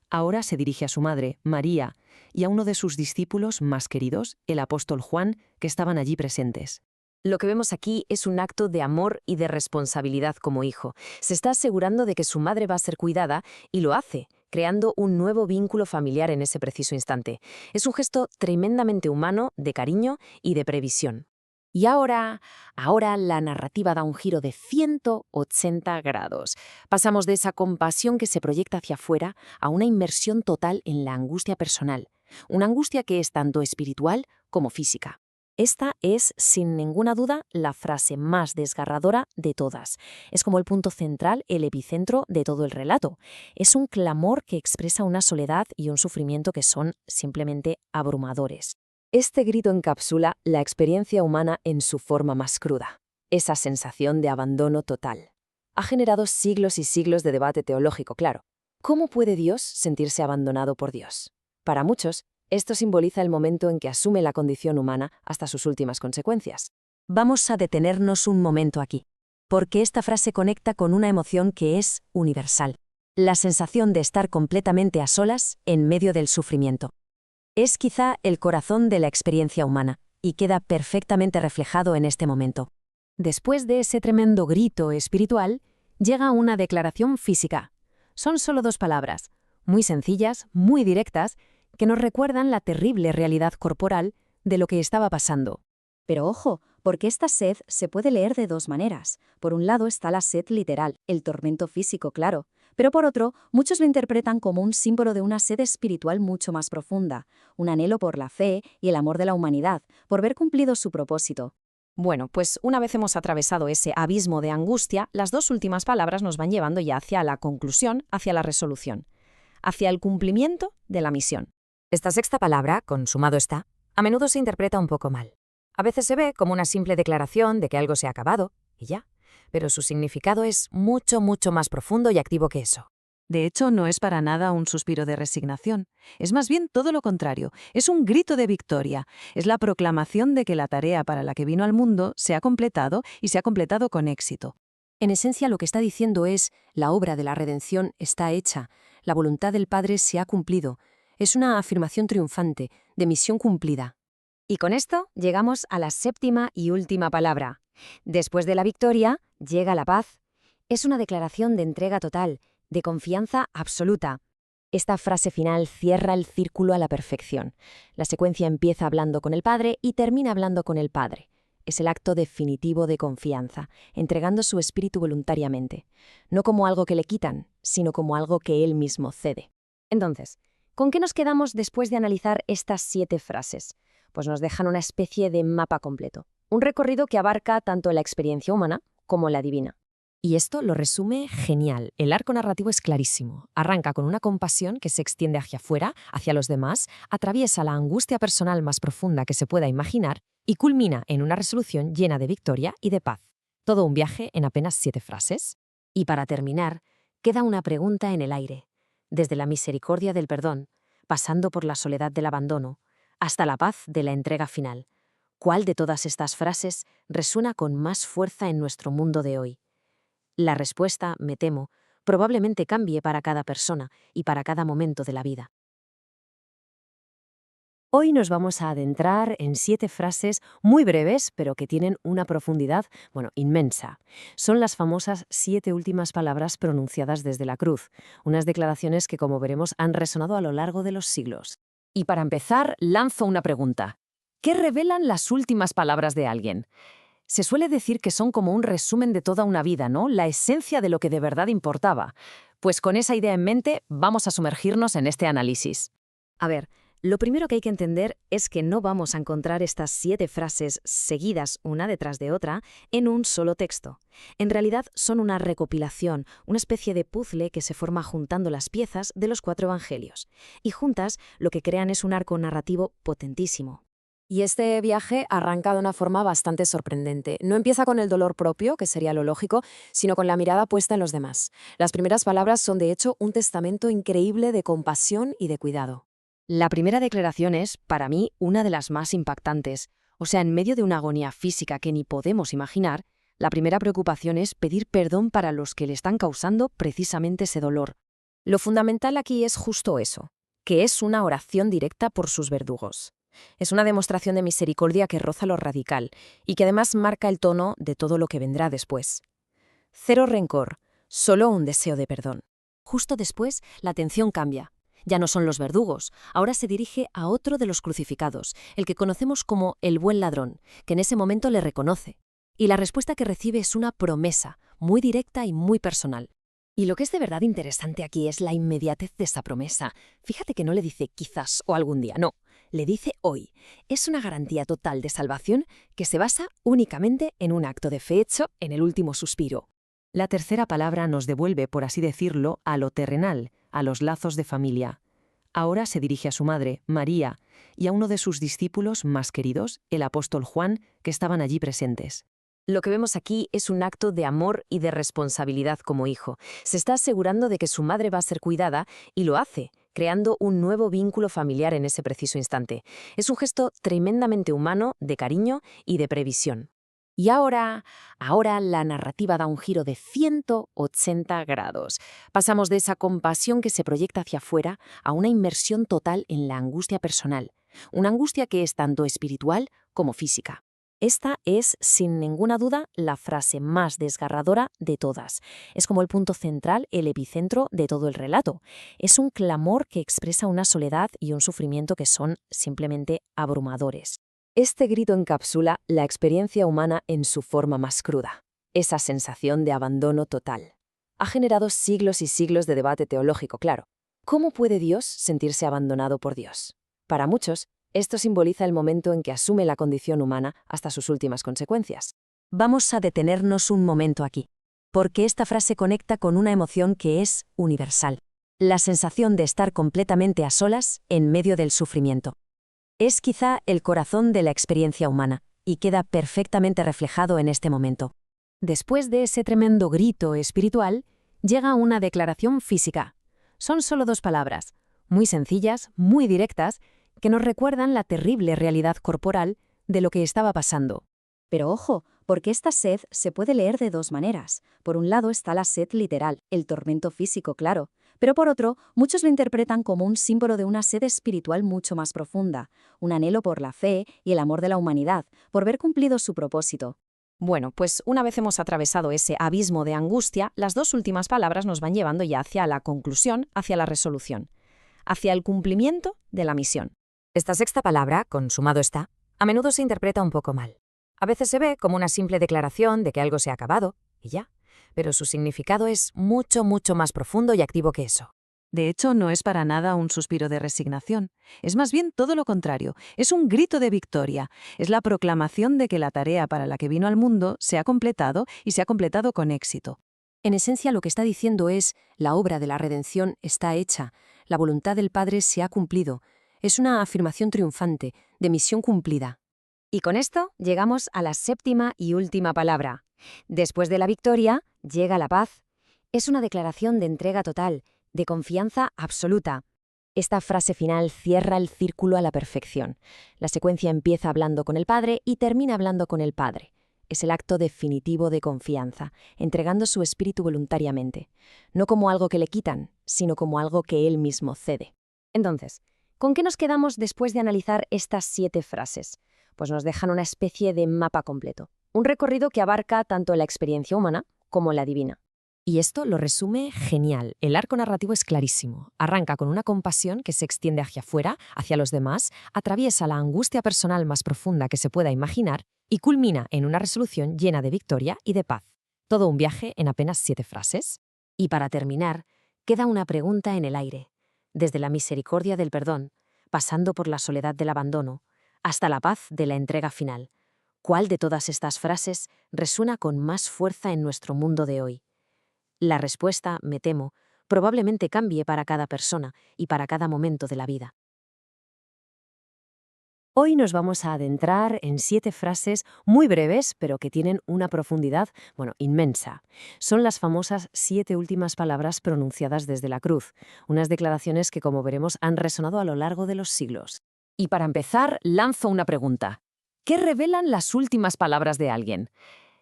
Ahora se dirige a su madre, María, y a uno de sus discípulos más queridos, el apóstol Juan, que estaban allí presentes. Lo que vemos aquí es un acto de amor y de responsabilidad como hijo. Se está asegurando de que su madre va a ser cuidada y lo hace, creando un nuevo vínculo familiar en ese preciso instante. Es un gesto tremendamente humano, de cariño y de previsión. Y ahora la narrativa da un giro de 180 grados. Pasamos de esa compasión que se proyecta hacia afuera a una inmersión total en la angustia personal. Una angustia que es tanto espiritual como física. Esta es, sin ninguna duda, la frase más desgarradora de todas. Es como el punto central, el epicentro de todo el relato. Es un clamor que expresa una soledad y un sufrimiento que son simplemente abrumadores. Este grito encapsula la experiencia humana en su forma más cruda. Esa sensación de abandono total. Ha generado siglos y siglos de debate teológico, claro. ¿Cómo puede Dios sentirse abandonado por Dios? Para muchos, esto simboliza el momento en que asume la condición humana hasta sus últimas consecuencias. Vamos a detenernos un momento aquí, porque esta frase conecta con una emoción que es universal. La sensación de estar completamente a solas en medio del sufrimiento. Es quizá el corazón de la experiencia humana, y queda perfectamente reflejado en este momento. Después de ese tremendo grito espiritual, llega una declaración física. Son solo 2 palabras, muy sencillas, muy directas, que nos recuerdan la terrible realidad corporal de lo que estaba pasando. Pero ojo, porque esta sed se puede leer de 2 maneras. Por un lado está la sed literal, el tormento físico, claro. Pero por otro, muchos lo interpretan como un símbolo de una sed espiritual mucho más profunda, un anhelo por la fe y el amor de la humanidad, por ver cumplido su propósito. Bueno, pues una vez hemos atravesado ese abismo de angustia, las 2 últimas palabras nos van llevando ya hacia la conclusión, hacia la resolución, hacia el cumplimiento de la misión. Esta sexta palabra, consumado está, a menudo se interpreta un poco mal. A veces se ve como una simple declaración de que algo se ha acabado, y ya. Pero su significado es mucho, mucho más profundo y activo que eso. De hecho, no es para nada un suspiro de resignación. Es más bien todo lo contrario. Es un grito de victoria. Es la proclamación de que la tarea para la que vino al mundo se ha completado y se ha completado con éxito. En esencia, lo que está diciendo es, la obra de la redención está hecha, la voluntad del Padre se ha cumplido. Es una afirmación triunfante, de misión cumplida. Y con esto llegamos a la séptima y última palabra. Después de la victoria, llega la paz. Es una declaración de entrega total, de confianza absoluta. Esta frase final cierra el círculo a la perfección. La secuencia empieza hablando con el Padre y termina hablando con el Padre. Es el acto definitivo de confianza, entregando su espíritu voluntariamente, no como algo que le quitan, sino como algo que él mismo cede. Entonces, ¿con qué nos quedamos después de analizar estas 7 frases? Pues nos dejan una especie de mapa completo, un recorrido que abarca tanto la experiencia humana como la divina. Y esto lo resume genial. El arco narrativo es clarísimo. Arranca con una compasión que se extiende hacia afuera, hacia los demás, atraviesa la angustia personal más profunda que se pueda imaginar y culmina en una resolución llena de victoria y de paz. Todo un viaje en apenas 7 frases. Y para terminar, queda una pregunta en el aire. Desde la misericordia del perdón, pasando por la soledad del abandono, hasta la paz de la entrega final. ¿Cuál de todas estas frases resuena con más fuerza en nuestro mundo de hoy? La respuesta, me temo, probablemente cambie para cada persona y para cada momento de la vida. Hoy nos vamos a adentrar en 7 frases muy breves, pero que tienen una profundidad, inmensa. Son las famosas 7 últimas palabras pronunciadas desde la cruz, unas declaraciones que, como veremos, han resonado a lo largo de los siglos. Y para empezar, lanzo una pregunta. ¿Qué revelan las últimas palabras de alguien? Se suele decir que son como un resumen de toda una vida, ¿no? La esencia de lo que de verdad importaba. Pues con esa idea en mente, vamos a sumergirnos en este análisis. A ver, lo primero que hay que entender es que no vamos a encontrar estas 7 frases seguidas una detrás de otra en un solo texto. En realidad son una recopilación, una especie de puzzle que se forma juntando las piezas de los 4 evangelios. Y juntas lo que crean es un arco narrativo potentísimo. Y este viaje arranca de una forma bastante sorprendente. No empieza con el dolor propio, que sería lo lógico, sino con la mirada puesta en los demás. Las primeras palabras son, de hecho, un testamento increíble de compasión y de cuidado. La primera declaración es, para mí, una de las más impactantes. O sea, en medio de una agonía física que ni podemos imaginar, la primera preocupación es pedir perdón para los que le están causando precisamente ese dolor. Lo fundamental aquí es justo eso, que es una oración directa por sus verdugos. Es una demostración de misericordia que roza lo radical y que además marca el tono de todo lo que vendrá después. Cero rencor, solo un deseo de perdón. Justo después, la atención cambia. Ya no son los verdugos, ahora se dirige a otro de los crucificados, el que conocemos como el buen ladrón, que en ese momento le reconoce. Y la respuesta que recibe es una promesa, muy directa y muy personal. Y lo que es de verdad interesante aquí es la inmediatez de esa promesa. Fíjate que no le dice quizás o algún día, no, le dice hoy. Es una garantía total de salvación que se basa únicamente en un acto de fe hecho en el último suspiro. La tercera palabra nos devuelve, por así decirlo, a lo terrenal, a los lazos de familia. Ahora se dirige a su madre, María, y a uno de sus discípulos más queridos, el apóstol Juan, que estaban allí presentes. Lo que vemos aquí es un acto de amor y de responsabilidad como hijo. Se está asegurando de que su madre va a ser cuidada y lo hace, creando un nuevo vínculo familiar en ese preciso instante. Es un gesto tremendamente humano, de cariño y de previsión. Y ahora la narrativa da un giro de 180 grados. Pasamos de esa compasión que se proyecta hacia afuera a una inmersión total en la angustia personal. Una angustia que es tanto espiritual como física. Esta es, sin ninguna duda, la frase más desgarradora de todas. Es como el punto central, el epicentro de todo el relato. Es un clamor que expresa una soledad y un sufrimiento que son simplemente abrumadores. Este grito encapsula la experiencia humana en su forma más cruda. Esa sensación de abandono total. Ha generado siglos y siglos de debate teológico, claro. ¿Cómo puede Dios sentirse abandonado por Dios? Para muchos, esto simboliza el momento en que asume la condición humana hasta sus últimas consecuencias. Vamos a detenernos un momento aquí, porque esta frase conecta con una emoción que es universal. La sensación de estar completamente a solas en medio del sufrimiento. Es quizá el corazón de la experiencia humana, y queda perfectamente reflejado en este momento. Después de ese tremendo grito espiritual, llega una declaración física. Son solo 2 palabras, muy sencillas, muy directas, que nos recuerdan la terrible realidad corporal de lo que estaba pasando. Pero ojo, porque esta sed se puede leer de 2 maneras. Por un lado está la sed literal, el tormento físico, claro. Pero por otro, muchos lo interpretan como un símbolo de una sed espiritual mucho más profunda, un anhelo por la fe y el amor de la humanidad, por ver cumplido su propósito. Bueno, pues una vez hemos atravesado ese abismo de angustia, las 2 últimas palabras nos van llevando ya hacia la conclusión, hacia la resolución, hacia el cumplimiento de la misión. Esta sexta palabra, consumado está, a menudo se interpreta un poco mal. A veces se ve como una simple declaración de que algo se ha acabado, y ya, pero su significado es mucho, mucho más profundo y activo que eso. De hecho, no es para nada un suspiro de resignación. Es más bien todo lo contrario. Es un grito de victoria. Es la proclamación de que la tarea para la que vino al mundo se ha completado y se ha completado con éxito. En esencia, lo que está diciendo es, la obra de la redención está hecha, la voluntad del Padre se ha cumplido. Es una afirmación triunfante, de misión cumplida. Y con esto llegamos a la séptima y última palabra. Después de la victoria, llega la paz. Es una declaración de entrega total, de confianza absoluta. Esta frase final cierra el círculo a la perfección. La secuencia empieza hablando con el Padre y termina hablando con el Padre. Es el acto definitivo de confianza, entregando su espíritu voluntariamente, no como algo que le quitan, sino como algo que él mismo cede. Entonces, ¿con qué nos quedamos después de analizar estas 7 frases? Pues nos dejan una especie de mapa completo, un recorrido que abarca tanto la experiencia humana como la divina. Y esto lo resume genial. El arco narrativo es clarísimo. Arranca con una compasión que se extiende hacia afuera, hacia los demás, atraviesa la angustia personal más profunda que se pueda imaginar y culmina en una resolución llena de victoria y de paz. Todo un viaje en apenas 7 frases. Y para terminar, queda una pregunta en el aire. Desde la misericordia del perdón, pasando por la soledad del abandono, hasta la paz de la entrega final. ¿Cuál de todas estas frases resuena con más fuerza en nuestro mundo de hoy? La respuesta, me temo, probablemente cambie para cada persona y para cada momento de la vida. Hoy nos vamos a adentrar en 7 frases muy breves, pero que tienen una profundidad, inmensa. Son las famosas 7 últimas palabras pronunciadas desde la cruz, unas declaraciones que, como veremos, han resonado a lo largo de los siglos. Y para empezar, lanzo una pregunta. ¿Qué revelan las últimas palabras de alguien?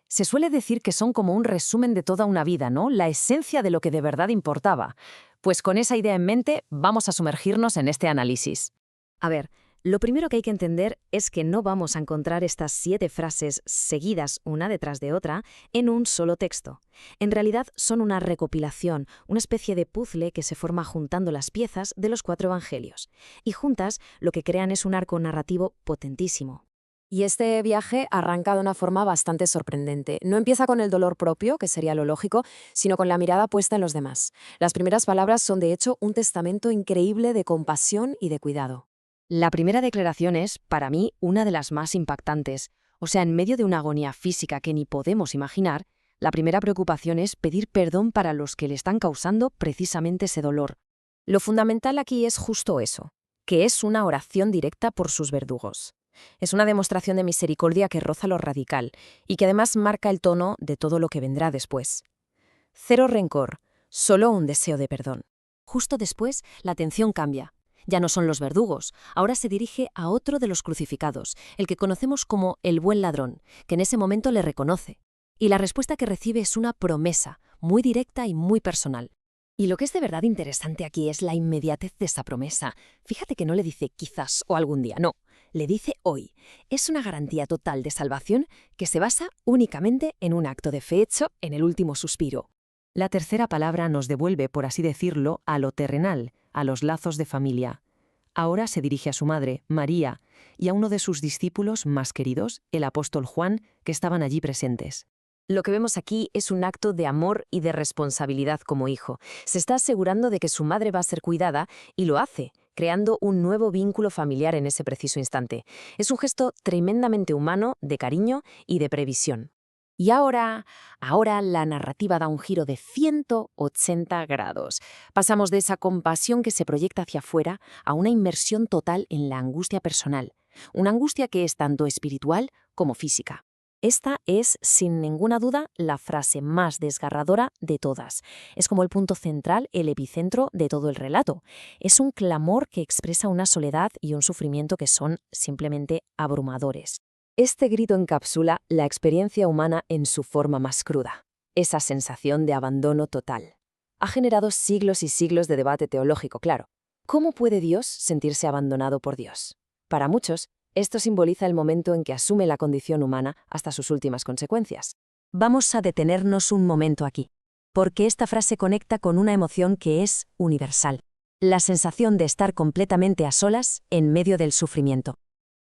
Se suele decir que son como un resumen de toda una vida, ¿no? La esencia de lo que de verdad importaba. Pues con esa idea en mente, vamos a sumergirnos en este análisis. A ver, lo primero que hay que entender es que no vamos a encontrar estas 7 frases seguidas una detrás de otra en un solo texto. En realidad son una recopilación, una especie de puzzle que se forma juntando las piezas de los 4 evangelios. Y juntas lo que crean es un arco narrativo potentísimo. Y este viaje arranca de una forma bastante sorprendente. No empieza con el dolor propio, que sería lo lógico, sino con la mirada puesta en los demás. Las primeras palabras son, de hecho, un testamento increíble de compasión y de cuidado. La primera declaración es, para mí, una de las más impactantes. O sea, en medio de una agonía física que ni podemos imaginar, la primera preocupación es pedir perdón para los que le están causando precisamente ese dolor. Lo fundamental aquí es justo eso, que es una oración directa por sus verdugos. Es una demostración de misericordia que roza lo radical y que además marca el tono de todo lo que vendrá después. Cero rencor, solo un deseo de perdón. Justo después, la atención cambia. Ya no son los verdugos, ahora se dirige a otro de los crucificados, el que conocemos como el buen ladrón, que en ese momento le reconoce. Y la respuesta que recibe es una promesa, muy directa y muy personal. Y lo que es de verdad interesante aquí es la inmediatez de esa promesa. Fíjate que no le dice quizás o algún día, no. Le dice hoy. Es una garantía total de salvación que se basa únicamente en un acto de fe hecho en el último suspiro. La tercera palabra nos devuelve, por así decirlo, a lo terrenal, a los lazos de familia. Ahora se dirige a su madre, María, y a uno de sus discípulos más queridos, el apóstol Juan, que estaban allí presentes. Lo que vemos aquí es un acto de amor y de responsabilidad como hijo. Se está asegurando de que su madre va a ser cuidada y lo hace, creando un nuevo vínculo familiar en ese preciso instante. Es un gesto tremendamente humano, de cariño y de previsión. Y ahora la narrativa da un giro de 180 grados. Pasamos de esa compasión que se proyecta hacia afuera a una inmersión total en la angustia personal. Una angustia que es tanto espiritual como física. Esta es, sin ninguna duda, la frase más desgarradora de todas. Es como el punto central, el epicentro de todo el relato. Es un clamor que expresa una soledad y un sufrimiento que son simplemente abrumadores. Este grito encapsula la experiencia humana en su forma más cruda, esa sensación de abandono total. Ha generado siglos y siglos de debate teológico, claro. ¿Cómo puede Dios sentirse abandonado por Dios? Para muchos, esto simboliza el momento en que asume la condición humana hasta sus últimas consecuencias. Vamos a detenernos un momento aquí, porque esta frase conecta con una emoción que es universal: la sensación de estar completamente a solas en medio del sufrimiento.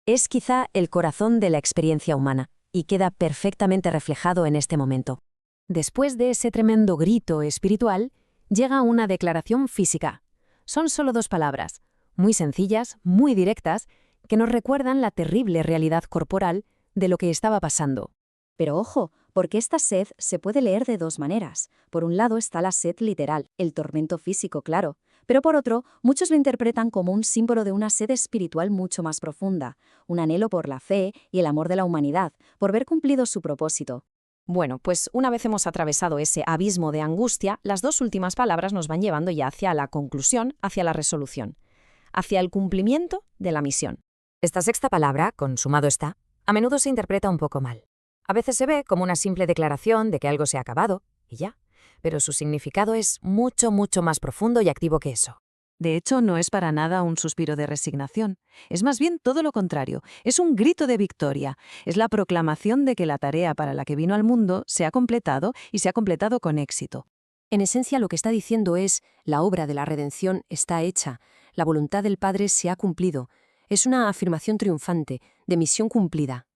Es quizá el corazón de la experiencia humana, y queda perfectamente reflejado en este momento. Después de ese tremendo grito espiritual, llega una declaración física. Son solo 2 palabras, muy sencillas, muy directas, que nos recuerdan la terrible realidad corporal de lo que estaba pasando. Pero ojo, porque esta sed se puede leer de 2 maneras. Por un lado está la sed literal, el tormento físico, claro. Pero por otro, muchos lo interpretan como un símbolo de una sed espiritual mucho más profunda, un anhelo por la fe y el amor de la humanidad, por ver cumplido su propósito. Bueno, pues una vez hemos atravesado ese abismo de angustia, las 2 últimas palabras nos van llevando ya hacia la conclusión, hacia la resolución, hacia el cumplimiento de la misión. Esta sexta palabra, consumado está, a menudo se interpreta un poco mal. A veces se ve como una simple declaración de que algo se ha acabado, y ya, pero su significado es mucho, mucho más profundo y activo que eso. De hecho, no es para nada un suspiro de resignación. Es más bien todo lo contrario. Es un grito de victoria. Es la proclamación de que la tarea para la que vino al mundo se ha completado y se ha completado con éxito. En esencia, lo que está diciendo es: la obra de la redención está hecha, la voluntad del Padre se ha cumplido. Es una afirmación triunfante, de misión cumplida.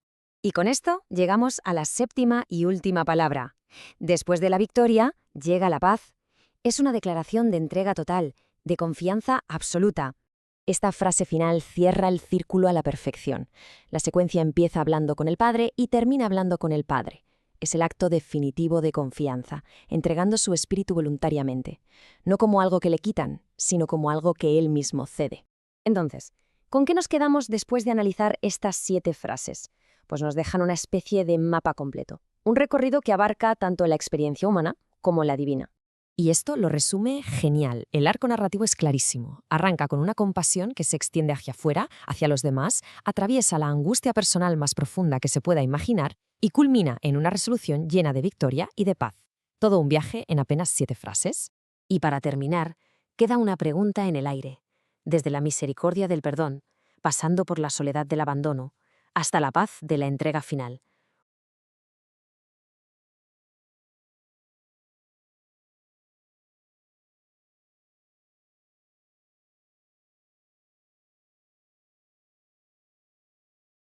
Y con esto llegamos a la 7ª y última palabra. Después de la victoria, llega la paz. Es una declaración de entrega total, de confianza absoluta. Esta frase final cierra el círculo a la perfección. La secuencia empieza hablando con el Padre y termina hablando con el Padre. Es el acto definitivo de confianza, entregando su espíritu voluntariamente, no como algo que le quitan, sino como algo que él mismo cede. Entonces, ¿con qué nos quedamos después de analizar estas 7 frases? Pues nos dejan una especie de mapa completo, un recorrido que abarca tanto la experiencia humana como la divina. Y esto lo resume genial. El arco narrativo es clarísimo. Arranca con una compasión que se extiende hacia afuera, hacia los demás, atraviesa la angustia personal más profunda que se pueda imaginar y culmina en una resolución llena de victoria y de paz. Todo un viaje en apenas 7 frases. Y para terminar, queda una pregunta en el aire. Desde la misericordia del perdón, pasando por la soledad del abandono, hasta la paz de la entrega final,